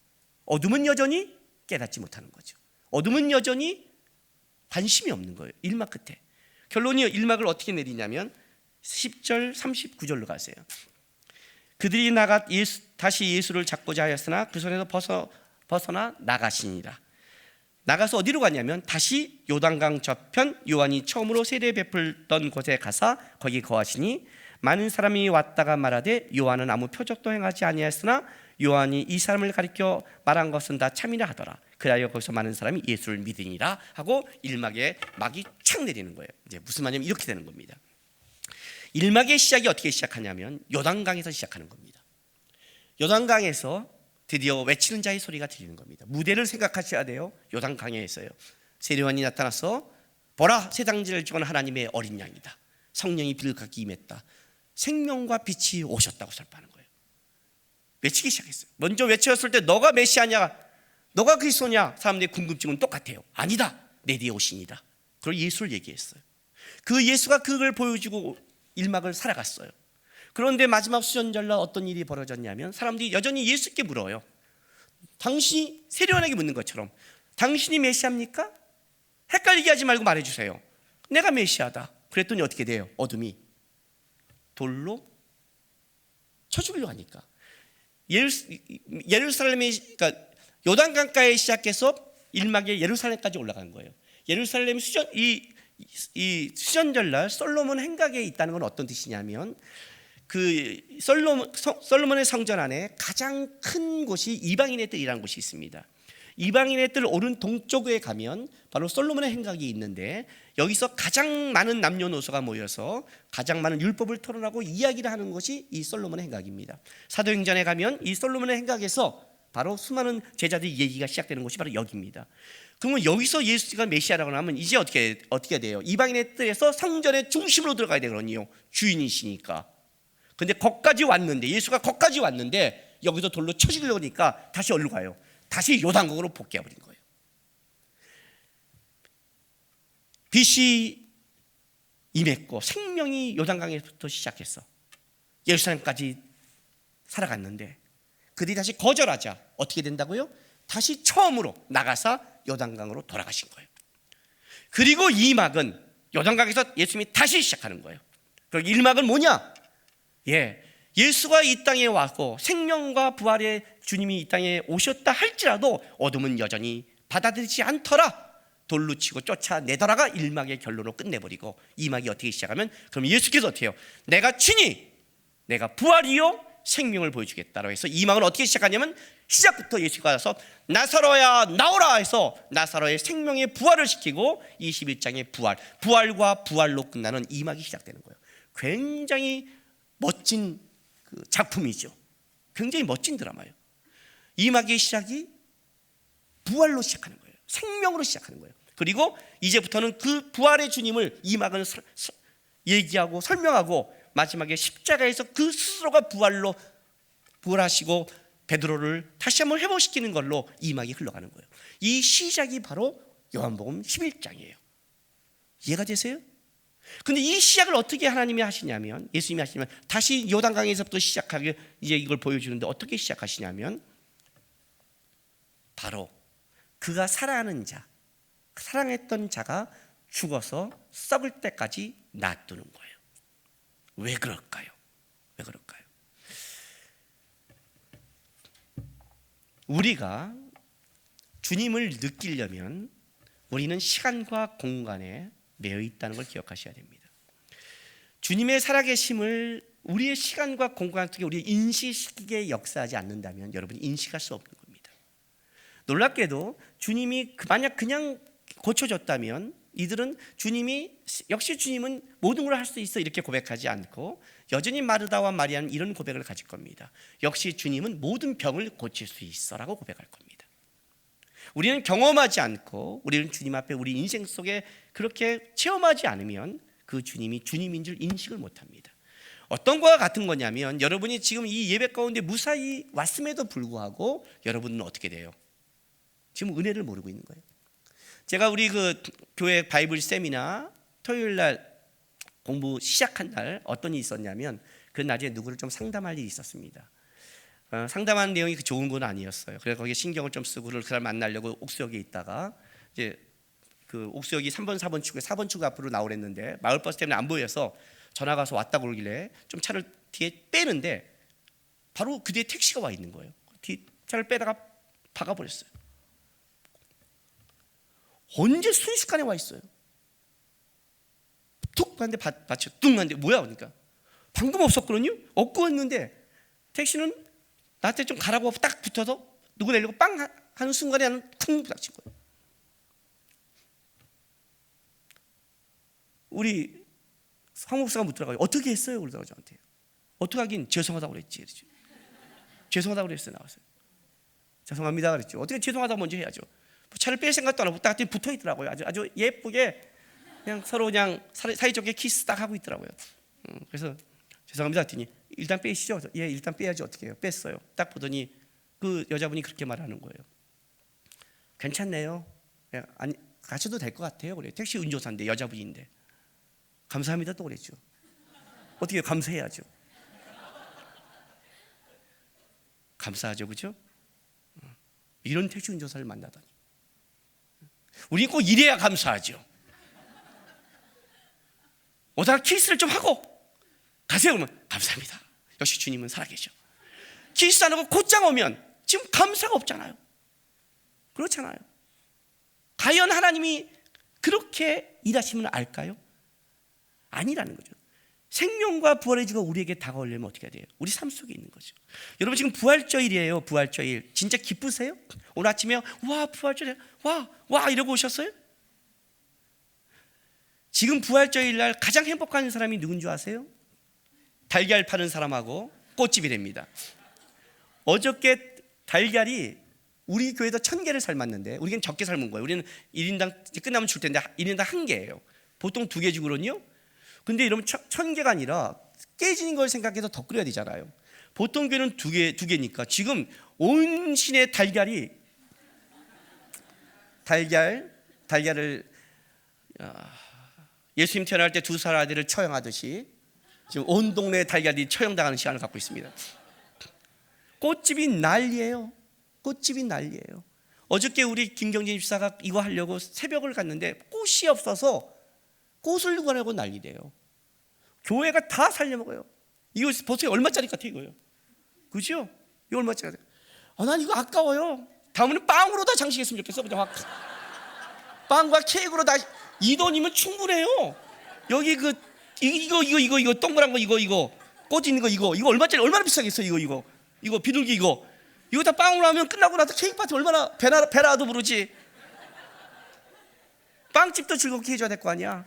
어둠은 여전히 깨닫지 못하는 거죠. 어둠은 여전히 관심이 없는 거예요. 1막 끝에. 결론이 1막을 어떻게 내리냐면 10절 39절로 가세요. 그들이 나가 다시 예수를 잡고자 하였으나 그 손에서 벗어나 나가시니라. 나가서 어디로 가냐면 다시 요단강 저편 요한이 처음으로 세례 베풀던 곳에 가서 거기 거하시니 많은 사람이 왔다가 말하되 요한은 아무 표적도 행하지 아니하였으나 요한이 이 사람을 가리켜 말한 것은 다 참이라 하더라. 그리하여 거기서 많은 사람이 예수를 믿으니라 하고 1막에 막이 착 내리는 거예요. 이제 무슨 말이냐면 이렇게 되는 겁니다. 1막의 시작이 어떻게 시작하냐면 요단강에서 시작하는 겁니다. 요단강에서 드디어 외치는 자의 소리가 들리는 겁니다. 무대를 생각하셔야 돼요. 요단강에서요. 세례요한이 나타나서 보라 세상지를 주관 하나님의 어린 양이다. 성령이 비를 갖기 임했다. 생명과 빛이 오셨다고 설파하는 거예요. 외치기 시작했어요. 먼저 외쳤을 때 너가 메시아냐 너가 그리스도냐 사람들의 궁금증은 똑같아요. 아니다 내 뒤에 오신이다. 그걸 예수를 얘기했어요. 그 예수가 그걸 보여주고 1막을 살아갔어요. 그런데 마지막 수전절날 어떤 일이 벌어졌냐면 사람들이 여전히 예수께 물어요. 당신이 세례요한에게 묻는 것처럼 당신이 메시아입니까? 헷갈리게 하지 말고 말해주세요. 내가 메시아다. 그랬더니 어떻게 돼요? 어둠이 돌로 쳐 죽이려고 하니까 예루살렘에 그러니까 요단강가에 시작해서 1막에 예루살렘까지 올라간 거예요. 예루살렘 이 수전절날 솔로몬 행각에 있다는 건 어떤 뜻이냐면 그 솔로몬의 성전 안에 가장 큰 곳이 이방인의 뜰이라는 곳이 있습니다. 이방인의 뜰 오른 동쪽에 가면 바로 솔로몬의 행각이 있는데 여기서 가장 많은 남녀노소가 모여서 가장 많은 율법을 토론하고 이야기를 하는 것이 이 솔로몬의 행각입니다. 사도행전에 가면 이 솔로몬의 행각에서 바로 수많은 제자들의 얘기가 시작되는 곳이 바로 여기입니다. 그러면 여기서 예수가 메시아라고 하면 이제 어떻게 돼요? 이방인의 뜰에서 성전의 중심으로 들어가야 되거든요. 주인이시니까. 근데 거기까지 왔는데 예수가 거기까지 왔는데 여기서 돌로 쳐 죽이려고 하니까 다시 어디로 가요? 다시 요단강으로 복귀해버린 거예요. 빛이 임했고 생명이 요단강에부터 시작했어. 예루살렘까지 살아갔는데 그들이 다시 거절하자 어떻게 된다고요? 다시 처음으로 나가서 요단강으로 돌아가신 거예요. 그리고 2막은 요단강에서 예수님이 다시 시작하는 거예요. 그리고 1막은 뭐냐? 예수가 이 땅에 왔고 생명과 부활의 주님이 이 땅에 오셨다 할지라도 어둠은 여전히 받아들이지 않더라. 돌로 치고 쫓아내더라가 1막의 결론으로 끝내버리고 2막이 어떻게 시작하면 그럼 예수께서 어떻게 해요? 내가 친히 내가 부활이요 생명을 보여주겠다라고 해서 2막은 어떻게 시작하냐면 시작부터 예수가 와서 나사로야 나오라 해서 나사로의 생명의 부활을 시키고 21장의 부활과 부활로 끝나는 이막이 시작되는 거예요. 굉장히 멋진 그 작품이죠. 굉장히 멋진 드라마예요. 이막의 시작이 부활로 시작하는 거예요. 생명으로 시작하는 거예요. 그리고 이제부터는 그 부활의 주님을 이막은 얘기하고 설명하고 마지막에 십자가에서 그 스스로가 부활하시고 베드로를 다시 한번 회복시키는 걸로 이막이 흘러가는 거예요. 이 시작이 바로 요한복음 11장이에요. 이해가 되세요? 근데 이 시작을 어떻게 하나님이 하시냐면, 예수님이 하시냐면 다시 요단강에서부터 시작하게 이제 이걸 보여주는데 어떻게 시작하시냐면 바로 그가 사랑하는 자, 사랑했던 자가 죽어서 썩을 때까지 놔두는 거예요. 왜 그럴까요? 왜 그럴까요? 우리가 주님을 느끼려면 우리는 시간과 공간에 매여 있다는 걸 기억하셔야 됩니다. 주님의 살아계심을 우리의 시간과 공간 속에 우리 인식시키게 역사하지 않는다면 여러분이 인식할 수 없는 겁니다. 놀랍게도 주님이 만약 그냥 고쳐졌다면 이들은 역시 주님은 모든 걸 할 수 있어 이렇게 고백하지 않고 여전히 마르다와 마리아는 이런 고백을 가질 겁니다. 역시 주님은 모든 병을 고칠 수 있어라고 고백할 겁니다. 우리는 경험하지 않고 우리는 주님 앞에 우리 인생 속에 그렇게 체험하지 않으면 그 주님이 주님인 줄 인식을 못합니다. 어떤 거와 같은 거냐면 여러분이 지금 이 예배 가운데 무사히 왔음에도 불구하고 여러분은 어떻게 돼요? 지금 은혜를 모르고 있는 거예요. 제가 우리 그 교회 바이블 세미나 토요일 날 공부 시작한 날 어떤 일이 있었냐면 그 낮에 누구를 좀 상담할 일이 있었습니다. 상담하는 내용이 좋은 건 아니었어요. 그래서 거기에 신경을 좀 쓰고 그 사람 만나려고 옥수역에 있다가 이제 그 옥수역이 3번, 4번 출구, 4번 출구 앞으로 나오랬는데 마을버스 때문에 안 보여서 전화가 와서 왔다고 그러길래 좀 차를 뒤에 빼는데 바로 그 뒤에 택시가 와 있는 거예요. 뒤 차를 빼다가 박아버렸어요. 언제 순식간에 와 있어요. 툭 갔는데 받쳐 뚝 갔는데 뭐야 그러니까 방금 없었거든요. 없고 했는데 택시는 나한테 좀 가라고 딱 붙어서 누구 내리고 빵 하는 순간에 나는 쿵 부닥친 거예요. 우리 황목사가 묻더라고요. 어떻게 했어요? 그러더라고요 저한테. 어떻게 하긴 죄송하다고 그랬지. 그랬죠. 죄송하다고 그랬어요. 나와서 죄송합니다 그랬죠. 어떻게 죄송하다고 먼저 해야죠. 차를 뺄 생각도 안 하고 딱 붙어 있더라고요. 아주 예쁘게 그냥 서로 그냥 사이좋게 키스 딱 하고 있더라고요. 그래서 죄송합니다 했더니 일단 빼시죠. 예, 일단 빼야지 어떻게 해요. 뺐어요. 딱 보더니 그 여자분이 그렇게 말하는 거예요. 괜찮네요. 예, 아니 가셔도 될 것 같아요. 그래. 택시 운전사인데 여자분인데 감사합니다 또 그랬죠. 어떻게 해요? 감사해야죠. 감사하죠, 그렇죠? 이런 택시 운전사를 만나다니. 우리 꼭 이래야 감사하죠. 오다가 키스를 좀 하고 가세요 그러면 감사합니다. 역시 주님은 살아계셔. 키스 안 하고 곧장 오면 지금 감사가 없잖아요. 그렇잖아요. 과연 하나님이 그렇게 일하시면 알까요? 아니라는 거죠. 생명과 부활의 주가 우리에게 다가오려면 어떻게 해야 돼요? 우리 삶 속에 있는 거죠. 여러분 지금 부활절이에요. 부활절 진짜 기쁘세요? 오늘 아침에 와 부활절이야 와 이러고 오셨어요? 지금 부활절일 날 가장 행복한 사람이 누군 줄 아세요? 달걀 파는 사람하고 꽃집이랍니다. 어저께 달걀이 우리 교회에서 1000개를 삶았는데 우리는 적게 삶은 거예요. 우리는 1인당 끝나면 줄 텐데 1인당 1개예요. 보통 2개 주거든요. 근데 이러면 1000개가 아니라 깨지는 걸 생각해서 더 끓여야 되잖아요. 보통 교회는 2개니까 지금 온 신의 달걀을 예수님 태어날 때 2살 아들을 처형하듯이 지금 온 동네의 달걀이 처형당하는 시간을 갖고 있습니다. 꽃집이 난리예요. 꽃집이 난리예요. 어저께 우리 김경진 집사가 이거 하려고 새벽을 갔는데 꽃이 없어서 꽃을 구하려고 난리래요. 교회가 다 살려먹어요. 이거 보세요. 얼마짜리 같아 이거요. 그죠? 이거 얼마짜리 같아. 난 이거 아까워요. 다음에는 빵으로 다 장식했으면 좋겠어. 그냥 빵과 케이크로 다 이 돈이면 충분해요. 여기 이거 동그란 거 이거 꽃 있는 거 이거 얼마짜리 얼마나 비싸겠어 이거 비둘기 이거 이거 다 빵으로 하면 끝나고 나서 케이크 파티 얼마나 배라도 부르지. 빵집도 즐겁게 해줘야 될 거 아니야.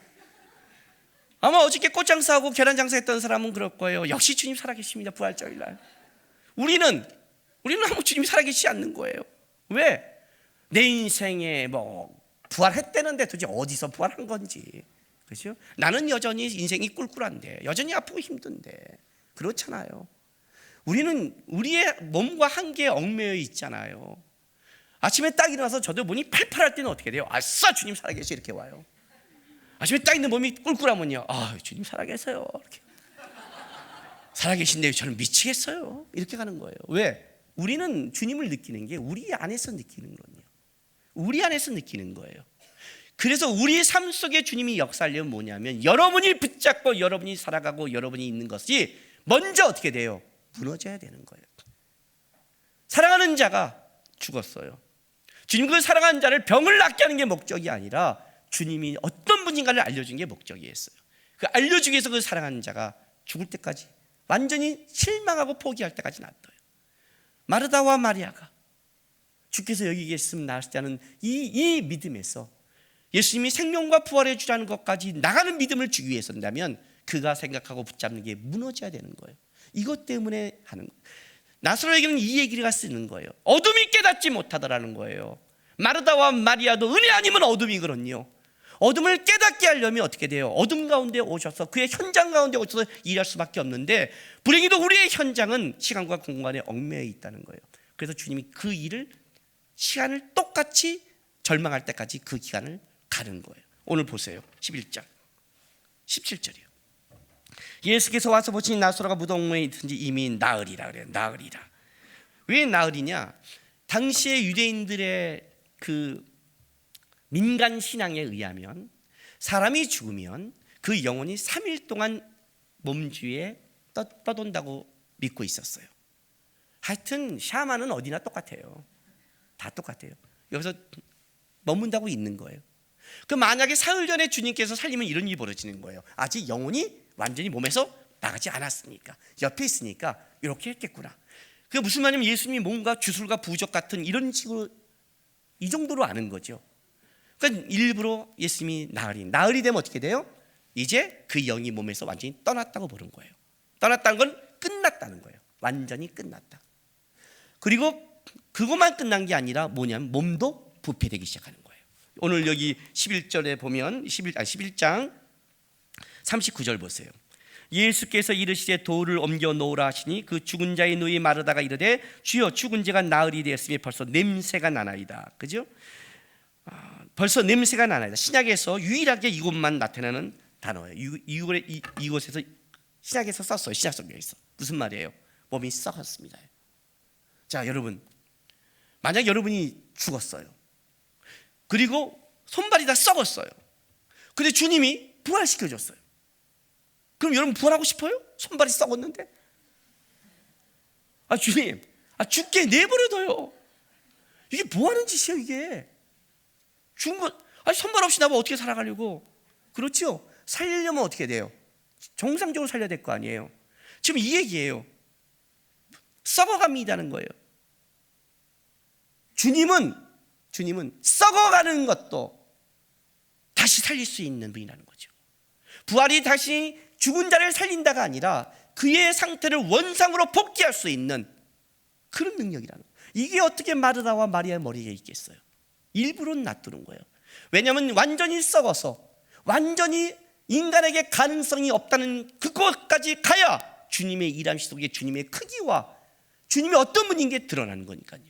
아마 어저께 꽃 장사하고 계란 장사했던 사람은 그럴 거예요. 역시 주님 살아계십니다. 부활절날. 우리는 아무 주님이 살아계시지 않는 거예요. 왜? 내 인생에 뭐 부활했다는데 도대체 어디서 부활한 건지, 그렇죠? 나는 여전히 인생이 꿀꿀한데, 여전히 아프고 힘든데, 그렇잖아요. 우리는 우리의 몸과 한계에 얽매여 있잖아요. 아침에 딱 일어나서 저도 몸이 팔팔할 때는 어떻게 돼요? 아싸, 주님 살아계셔, 이렇게 와요. 아침에 딱 있는 몸이 꿀꿀하면요, 아, 주님 살아계세요, 이렇게. 살아계신데 저는 미치겠어요, 이렇게 가는 거예요. 왜? 우리는 주님을 느끼는 게 우리 안에서 느끼는 거예요. 우리 안에서 느끼는 거예요. 그래서 우리의 삶 속에 주님이 역사하려면 뭐냐면, 여러분이 붙잡고 여러분이 살아가고 여러분이 있는 것이 먼저 어떻게 돼요? 무너져야 되는 거예요. 사랑하는 자가 죽었어요. 주님 그 사랑하는 자를 병을 낫게 하는 게 목적이 아니라 주님이 어떤 분인가를 알려준 게 목적이었어요. 그 알려주기 위해서 그 사랑하는 자가 죽을 때까지, 완전히 실망하고 포기할 때까지 놔둬요. 마르다와 마리아가 주께서 여기 계시면 나으시지 않은 이 믿음에서 예수님이 생명과 부활해 주라는 것까지 나가는 믿음을 주기 위해서라면 그가 생각하고 붙잡는 게 무너져야 되는 거예요. 이것 때문에 하는 거예요. 나사로에게는 이 얘기가 쓰는 거예요. 어둠이 깨닫지 못하더라는 거예요. 마르다와 마리아도 은혜 아니면 어둠이거든요. 어둠을 깨닫게 하려면 어떻게 돼요? 어둠 가운데 오셔서 그의 현장 가운데 오셔서 일할 수밖에 없는데, 불행히도 우리의 현장은 시간과 공간에 얽매여 있다는 거예요. 그래서 주님이 그 일을, 시간을 똑같이 절망할 때까지 그 기간을 가는 거예요. 오늘 보세요. 11장 17절이요. 예수께서 와서 보시니 나사로가 무덤에 있든지 이미 나으리라 그래요. 나으리라. 왜 나으리냐? 당시의 유대인들의 그 민간 신앙에 의하면 사람이 죽으면 그 영혼이 3일 동안 몸주에 떠돈다고 믿고 있었어요. 하여튼 샤만은 어디나 똑같아요. 다 똑같아요. 여기서 머문다고 있는 거예요. 그 만약에 사흘 전에 주님께서 살리면 이런 일이 벌어지는 거예요. 아직 영혼이 완전히 몸에서 나가지 않았으니까, 옆에 있으니까 이렇게 했겠구나. 그게 무슨 말이냐면 예수님이 뭔가 주술과 부적 같은 이런 식으로, 이 정도로 아는 거죠. 그러니까 일부러 예수님이 나흘이 되면 어떻게 돼요? 이제 그 영이 몸에서 완전히 떠났다고 보는 거예요. 떠났다는 건 끝났다는 거예요. 완전히 끝났다. 그리고 그것만 끝난 게 아니라 뭐냐면 몸도 부패되기 시작하는 거예요. 오늘 여기 11절에 보면 11장 39절 보세요. 예수께서 이르시되 돌을 옮겨 놓으라 하시니 그 죽은 자의 누이 마르다가 이르되 주여 죽은 자가 나흘이 되었으니 벌써 냄새가 나나이다. 그죠? 벌써 냄새가 나나이다. 신약에서 유일하게 이곳만 나타나는 단어예요. 이곳에서 신약에서 썼어요. 신약 성경에서. 무슨 말이에요? 몸이 썩었습니다. 자, 여러분, 만약 여러분이 죽었어요. 그리고 손발이 다 썩었어요. 근데 주님이 부활시켜줬어요. 그럼 여러분 부활하고 싶어요? 손발이 썩었는데? 주님, 죽게 내버려둬요. 이게 뭐 하는 짓이에요, 이게? 죽은 거, 손발 없이 나보고 어떻게 살아가려고? 그렇죠? 살리려면 어떻게 돼요? 정상적으로 살려야 될 거 아니에요? 지금 이 얘기예요. 썩어갑니다는 거예요. 주님은 썩어가는 것도 다시 살릴 수 있는 분이라는 거죠. 부활이 다시 죽은 자를 살린다가 아니라 그의 상태를 원상으로 복귀할 수 있는 그런 능력이라는 거예요. 이게 어떻게 마르다와 마리아의 머리에 있겠어요? 일부러 놔두는 거예요. 왜냐하면 완전히 썩어서 완전히 인간에게 가능성이 없다는 그것까지 가야 주님의 일함 속에 주님의 크기와 주님이 어떤 분인 게 드러나는 거니까요.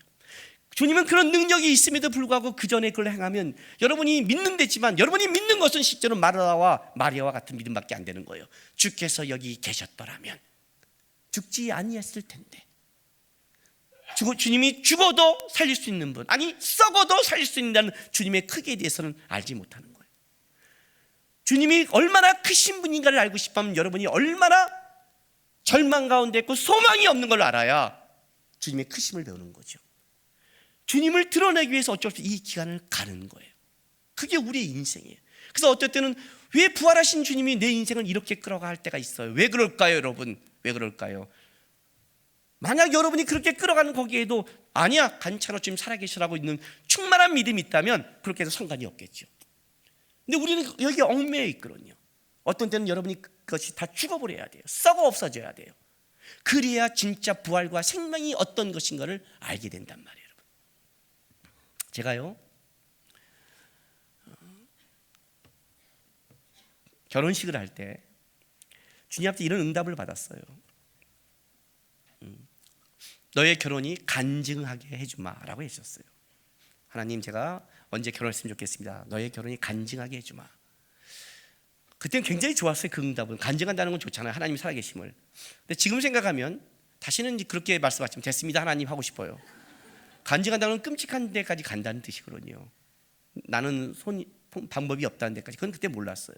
주님은 그런 능력이 있음에도 불구하고 그 전에 그걸 행하면 여러분이 믿는 데지만 여러분이 믿는 것은 실제로 마르다와 마리아와 같은 믿음밖에 안 되는 거예요. 주께서 여기 계셨더라면 죽지 아니했을 텐데. 주님이 죽어도 살릴 수 있는 분, 아니 썩어도 살릴 수 있다는 주님의 크기에 대해서는 알지 못하는 거예요. 주님이 얼마나 크신 분인가를 알고 싶으면 여러분이 얼마나 절망 가운데 있고 소망이 없는 걸 알아야 주님의 크심을 배우는 거죠. 주님을 드러내기 위해서 어쩔 수 없이 이 기간을 가는 거예요. 그게 우리의 인생이에요. 그래서 어떨 때는 왜 부활하신 주님이 내 인생을 이렇게 끌어갈 때가 있어요. 왜 그럴까요, 여러분? 왜 그럴까요? 만약 여러분이 그렇게 끌어가는 거기에도 아니야, 괜찮아, 지금 살아계시라고 있는 충만한 믿음이 있다면 그렇게 해서 상관이 없겠죠. 근데 우리는 여기 얽매여 있거든요. 어떤 때는 여러분이 그것이 다 죽어버려야 돼요. 썩어 없어져야 돼요. 그래야 진짜 부활과 생명이 어떤 것인가를 알게 된단 말이에요. 여러분. 제가요 결혼식을 할 때 주님 앞에 이런 응답을 받았어요. 너의 결혼이 간증하게 해주마라고 해주셨어요. 하나님, 제가 언제 결혼했으면 좋겠습니다. 너의 결혼이 간증하게 해주마. 그때는 굉장히 좋았어요. 그 응답은. 간증한다는 건 좋잖아요, 하나님이 살아계심을. 근데 지금 생각하면 다시는 그렇게 말씀하시면 됐습니다 하나님 하고 싶어요. 간증한다는 건 끔찍한 데까지 간다는 뜻이거든요. 나는 방법이 없다는 데까지. 그건 그때 몰랐어요.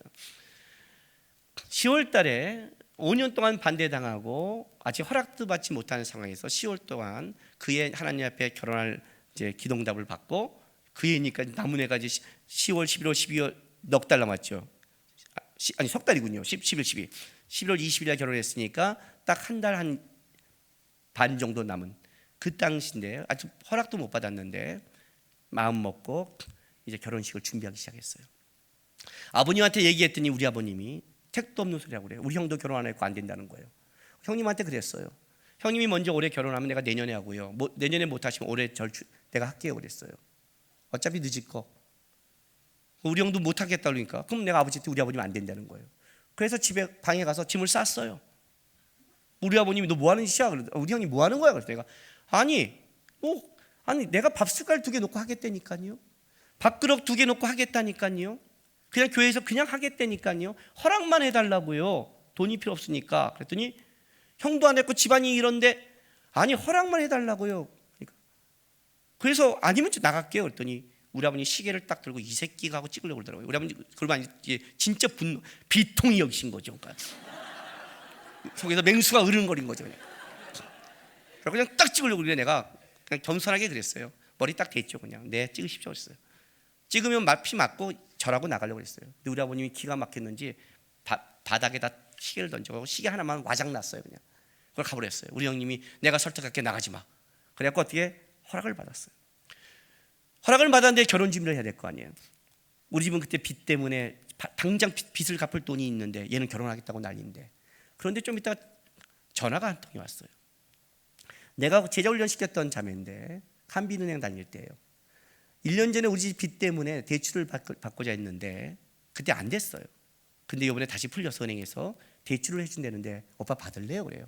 10월 달에 5년 동안 반대당하고 아직 허락도 받지 못하는 상황에서 10월 동안 그의 하나님 앞에 결혼할 이제 기도응답을 받고 그 해니까 남은 해가 이제 10월, 11월, 12월 넉 달 남았죠. 아니 석 달이군요. 11월 20일에 결혼했으니까 딱 한 달 한 반 정도 남은 그 당시인데 아직 허락도 못 받았는데 마음 먹고 이제 결혼식을 준비하기 시작했어요. 아버님한테 얘기했더니 우리 아버님이 택도 없는 소리라고 그래요. 우리 형도 결혼 안 했고 안 된다는 거예요. 형님한테 그랬어요. 형님이 먼저 올해 결혼하면 내가 내년에 하고요. 내년에 못 하시면 올해 내가 할게요 그랬어요. 어차피 늦을 거. 우리 형도 못 하겠다 그러니까 그럼 내가 아버지한테 우리 아버님 안 된다는 거예요. 그래서 집에 방에 가서 짐을 쌌어요. 우리 아버님이 너 뭐 하는 짓이야? 우리 형이 뭐 하는 거야? 그래서 내가 아니 내가 밥 숟갈 2개 놓고 하겠다니까요. 밥그릇 2개 놓고 하겠다니까요. 그냥 교회에서 그냥 하겠다니까요. 허락만 해달라고요. 돈이 필요 없으니까. 그랬더니 형도 안 했고 집안이 이런데 아니 허락만 해달라고요. 그래서 아니면 나갈게요. 그랬더니 우리 아버님 시계를 딱 들고 이 새끼가 하고 찍으려고 그러더라고요. 우리 아버님 그러면 진짜 분노, 비통이 여기신 거죠. 그러니까 속에서 맹수가 으르렁거린 거죠. 그냥 딱 찍으려고 그래. 내가 그냥 겸손하게 그랬어요. 머리 딱 대죠. 그냥 네 찍으십시오 했어요. 찍으면 피 맞고 절하고 나가려고 했어요. 근데 우리 아버님이 기가 막혔는지 바닥에다 시계를 던져가고 시계 하나만 와장 났어요. 그냥 그걸 가버렸어요. 우리 형님이 내가 설득할게 나가지 마. 그래갖고 어떻게 허락을 받았어요. 허락을 받았는데 결혼 준비를 해야 될 거 아니에요. 우리 집은 그때 빚 때문에 당장 빚을 갚을 돈이 있는데 얘는 결혼하겠다고 난리인데 그런데 좀 이따 전화가 한 통이 왔어요. 내가 제자훈련 시켰던 자매인데 한빛은행 다닐 때예요. 1년 전에 우리 집 빚 때문에 대출을 받고자 했는데 그때 안 됐어요. 근데 이번에 다시 풀려서 은행에서 대출을 해준다는데 오빠 받을래요? 그래요.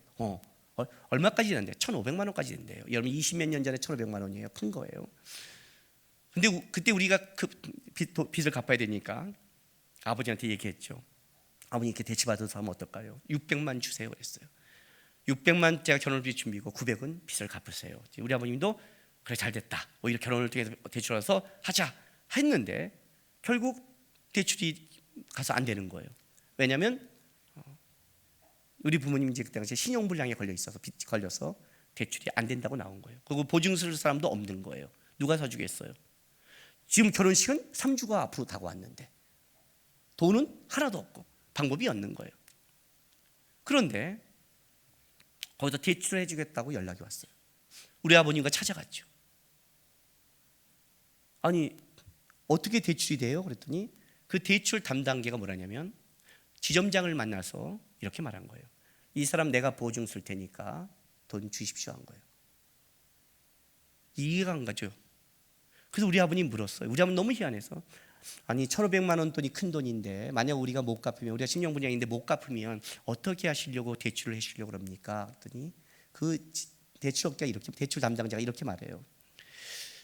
얼마까지 되는데 1,500만 원까지 된대요. 여러분 20몇 년 전에 1,500만 원이에요. 큰 거예요. 근데 그때 우리가 그 빚을 갚아야 되니까 아버지한테 얘기했죠. 아버님 이렇게 대출 받아서 하면 어떨까요? 600만 주세요 그랬어요. 600만 제가 결혼비 준비고 900은 빚을 갚으세요. 우리 아버님도 그래 잘됐다. 오히려 결혼을 통해서 대출해서 하자 했는데 결국 대출이 가서 안 되는 거예요. 왜냐하면 우리 부모님이 이제 그때 당시에 신용불량에 걸려 있어서 빚 걸려서 대출이 안 된다고 나온 거예요. 그리고 보증 쓸 사람도 없는 거예요. 누가 사주겠어요? 지금 결혼식은 3주가 앞으로 다가왔는데 돈은 하나도 없고 방법이 없는 거예요. 그런데 거기서 대출을 해주겠다고 연락이 왔어요. 우리 아버님과 찾아갔죠. 아니 어떻게 대출이 돼요? 그랬더니 그 대출 담당자가 뭐라냐면 지점장을 만나서 이렇게 말한 거예요. 이 사람 내가 보증 쓸 테니까 돈 주십시오 한 거예요. 이해가 안 가죠. 그래서 우리 아버님 물었어요. 우리 아버님 너무 희한해서 아니 1,500만 원 돈이 큰 돈인데 만약 우리가 못 갚으면 우리가 신용분양인데 못 갚으면 어떻게 하시려고 대출을 해주려고 그럽니까? 그랬더니 그 대출업자가 이렇게 대출 담당자가 이렇게 말해요.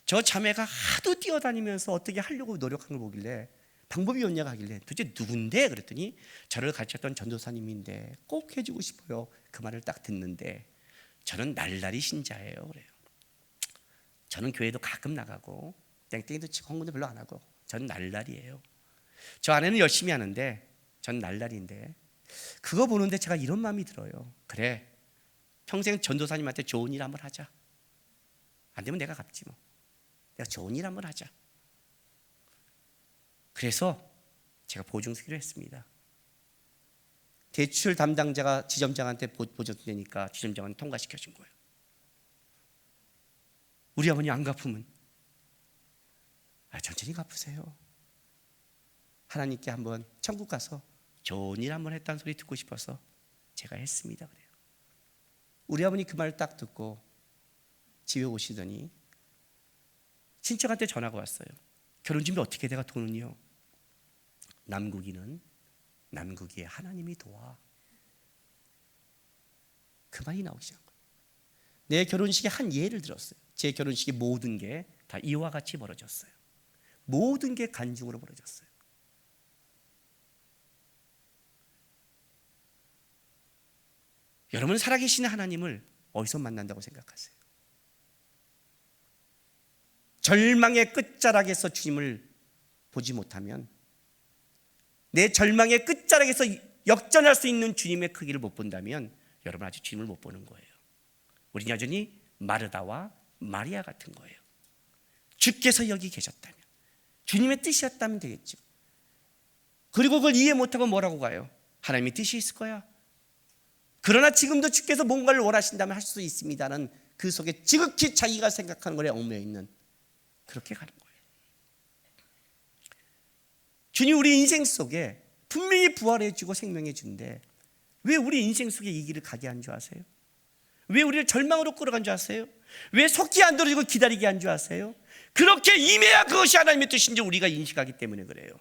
저 자매가 하도 뛰어다니면서 어떻게 하려고 노력한 걸 보길래 방법이 없냐고 하길래 도대체 누군데? 그랬더니 저를 가르쳤던 전도사님인데 꼭 해주고 싶어요. 그 말을 딱 듣는데 저는 날라리 신자예요. 그래요. 저는 교회도 가끔 나가고 땡땡이도 치고 헌금도 별로 안 하고 저는 날라리예요. 저 아내는 열심히 하는데 저는 날라리인데 그거 보는데 제가 이런 마음이 들어요. 그래 평생 전도사님한테 좋은 일 한번 하자. 안 되면 내가 갚지 뭐. 내가 좋은 일 한번 하자. 그래서 제가 보증 쓰기로 했습니다. 대출 담당자가 지점장한테 보증 내니까 지점장은 통과시켜 준 거예요. 우리 아버님 안 갚으면 천천히 갚으세요. 하나님께 한번 천국 가서 좋은 일 한번 했다는 소리 듣고 싶어서 제가 했습니다. 그래요. 우리 아버님 그 말을 딱 듣고 집에 오시더니 친척한테 전화가 왔어요. 결혼 준비 어떻게 돼가 돈은요? 남국이는 남국이에 하나님이 도와. 그 말이 나오기 시작한 거예요. 내 결혼식에 한 예를 들었어요. 제 결혼식의 모든 게 다 이와 같이 벌어졌어요. 모든 게 간증으로 벌어졌어요. 여러분 살아계신 하나님을 어디서 만난다고 생각하세요? 절망의 끝자락에서 주님을 보지 못하면 내 절망의 끝자락에서 역전할 수 있는 주님의 크기를 못 본다면 여러분 아직 주님을 못 보는 거예요. 우리는 여전히 마르다와 마리아 같은 거예요. 주께서 여기 계셨다면, 주님의 뜻이었다면 되겠죠. 그리고 그걸 이해 못하고 뭐라고 가요? 하나님의 뜻이 있을 거야. 그러나 지금도 주께서 뭔가를 원하신다면 할 수 있습니다는 그 속에 지극히 자기가 생각하는 것에 얽매여 있는, 그렇게 가는 거예요. 주님 우리 인생 속에 분명히 부활해 주고 생명해 주는데 왜 우리 인생 속에 이 길을 가게 한 줄 아세요? 왜 우리를 절망으로 끌어간 줄 아세요? 왜 속기 안 들어지고 기다리게 한 줄 아세요? 그렇게 임해야 그것이 하나님의 뜻인지 우리가 인식하기 때문에 그래요.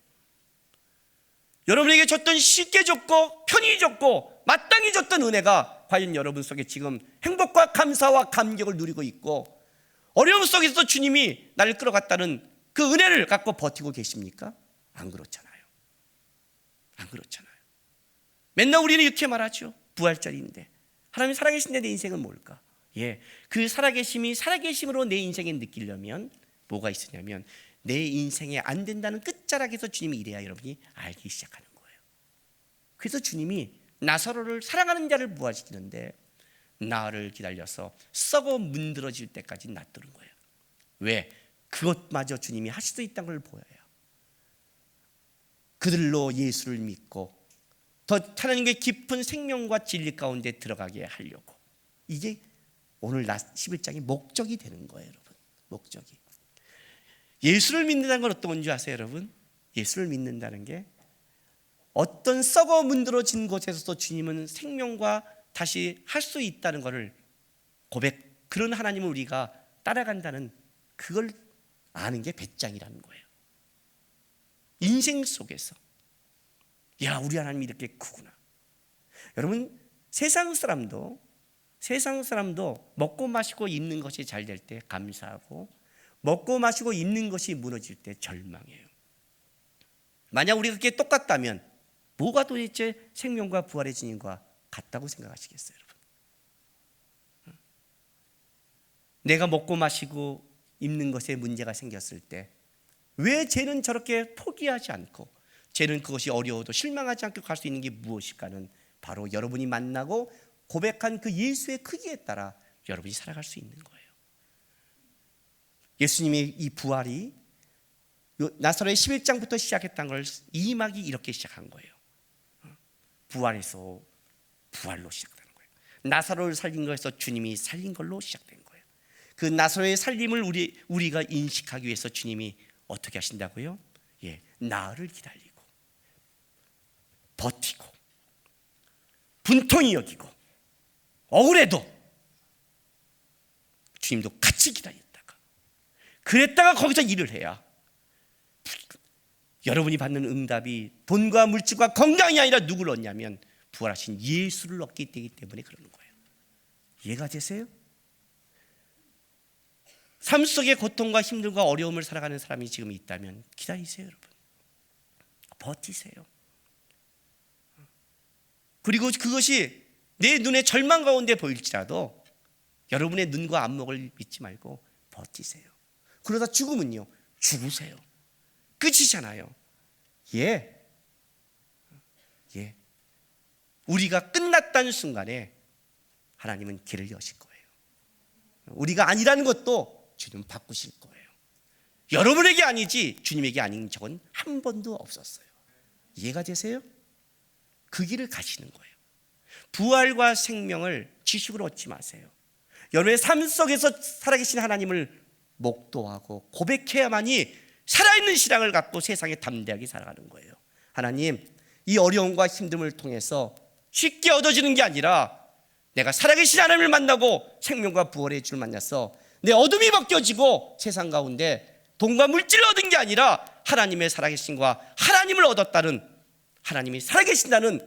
여러분에게 줬던 쉽게 줬고 편히 줬고 마땅히 줬던 은혜가 과연 여러분 속에 지금 행복과 감사와 감격을 누리고 있고 어려움 속에서도 주님이 나를 끌어갔다는 그 은혜를 갖고 버티고 계십니까? 안 그렇잖아요. 안 그렇잖아요. 맨날 우리는 이렇게 말하죠. 부활절인데 하나님 살아계신데 내 인생은 뭘까? 그 살아계심이 살아계심으로 내 인생에 느끼려면 뭐가 있으냐면 내 인생에 안 된다는 끝자락에서 주님이 이래야 여러분이 알기 시작하는 거예요. 그래서 주님이 나사로를 사랑하는 자를 부활시키는데 나흘을 기다려서 썩어 문드러질 때까지 놔두는 거예요. 왜? 그것마저 주님이 하실 수 있다는 걸 보여요. 그들로 예수를 믿고 더 하나님의 깊은 생명과 진리 가운데 들어가게 하려고. 이게 오늘 11장의 목적이 되는 거예요, 여러분. 목적이. 예수를 믿는다는 건 어떤 건지 아세요, 여러분? 예수를 믿는다는 게 어떤 썩어 문드러진 곳에서도 주님은 생명과 다시 할 수 있다는 것을 그런 하나님을 우리가 따라간다는 그걸 아는 게 배짱이라는 거예요. 인생 속에서 우리 하나님이 이렇게 크구나. 여러분 세상 사람도 먹고 마시고 입는 것이 잘 될 때 감사하고 먹고 마시고 입는 것이 무너질 때 절망해요. 만약 우리가 그게 똑같다면 뭐가 도대체 생명과 부활의 주님과 같다고 생각하시겠어요, 여러분? 내가 먹고 마시고 입는 것에 문제가 생겼을 때 왜 쟤는 저렇게 포기하지 않고 쟤는 그것이 어려워도 실망하지 않고 갈 수 있는 게 무엇일까는 바로 여러분이 만나고 고백한 그 예수의 크기에 따라 여러분이 살아갈 수 있는 거예요. 예수님의 이 부활이 나사로의 11장부터 시작했던 걸 2막이 이렇게 시작한 거예요. 부활에서 부활로 시작되는 거예요. 나사로를 살린 것에서 주님이 살린 걸로 시작된 거예요. 그 나사로의 살림을 우리가 인식하기 위해서 주님이 어떻게 하신다고요? 나흘을 기다리고 버티고 분통이 여기고 억울해도 주님도 같이 기다렸다가 그랬다가 거기서 일을 해야 여러분이 받는 응답이 돈과 물질과 건강이 아니라 누구를 얻냐면 부활하신 예수를 얻기 되기 때문에 그러는 거예요. 이해가 되세요? 삶 속에 고통과 힘들과 어려움을 살아가는 사람이 지금 있다면 기다리세요, 여러분. 버티세요. 그리고 그것이 내 눈에 절망 가운데 보일지라도 여러분의 눈과 안목을 믿지 말고 버티세요. 그러다 죽으면요, 죽으세요. 끝이잖아요. 우리가 끝났다는 순간에 하나님은 길을 여실 거예요. 우리가 아니라는 것도 주님은 바꾸실 거예요. 여러분에게 아니지 주님에게 아닌 적은 한 번도 없었어요. 이해가 되세요? 그 길을 가시는 거예요. 부활과 생명을 지식으로 얻지 마세요. 여러분의 삶 속에서 살아계신 하나님을 목도하고 고백해야만이 살아있는 신앙을 갖고 세상에 담대하게 살아가는 거예요. 하나님, 이 어려움과 힘듦을 통해서 쉽게 얻어지는 게 아니라 내가 살아계신 하나님을 만나고 생명과 부활의 주를 만나서 내 어둠이 벗겨지고 세상 가운데 돈과 물질을 얻은 게 아니라 하나님의 살아계신과 하나님을 얻었다는, 하나님이 살아계신다는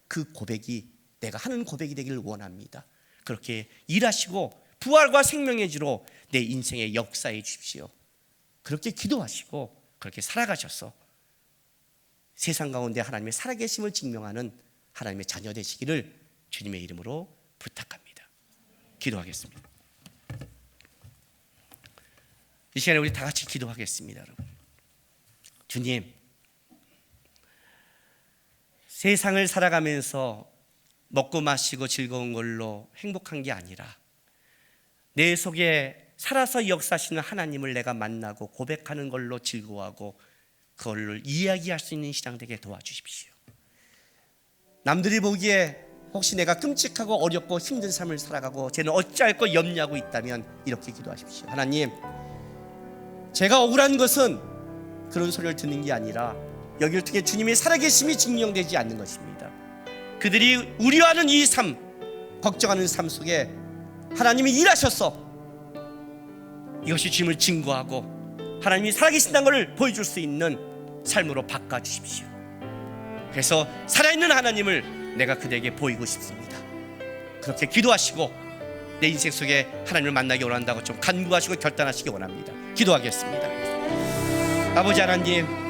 그 고백이 내가 하는 고백이 되기를 원합니다. 그렇게 일하시고 부활과 생명의 주로 내 인생의 역사해 주십시오. 그렇게 기도하시고 그렇게 살아가셔서 세상 가운데 하나님의 살아계심을 증명하는 하나님의 자녀 되시기를 주님의 이름으로 부탁합니다. 기도하겠습니다. 이 시간에 우리 다 같이 기도하겠습니다. 여러분, 주님, 세상을 살아가면서 먹고 마시고 즐거운 걸로 행복한 게 아니라 내 속에 살아서 역사하시는 하나님을 내가 만나고 고백하는 걸로 즐거워하고 그걸 이야기할 수 있는 신앙 되게 도와주십시오. 남들이 보기에 혹시 내가 끔찍하고 어렵고 힘든 삶을 살아가고 쟤는 어찌할 거 염려하고 있다면 이렇게 기도하십시오. 하나님, 제가 억울한 것은 그런 소리를 듣는 게 아니라 여기를 통해 주님의 살아계심이 증명되지 않는 것입니다. 그들이 우려하는 이 삶, 걱정하는 삶 속에 하나님이 일하셔서 이것이 주님을 증거하고 하나님이 살아계신다는 것을 보여줄 수 있는 삶으로 바꿔주십시오. 그래서 살아있는 하나님을 내가 그들에게 보이고 싶습니다. 그렇게 기도하시고 내 인생 속에 하나님을 만나기 원한다고 좀 간구하시고 결단하시기 원합니다. 기도하겠습니다. 아버지 하나님,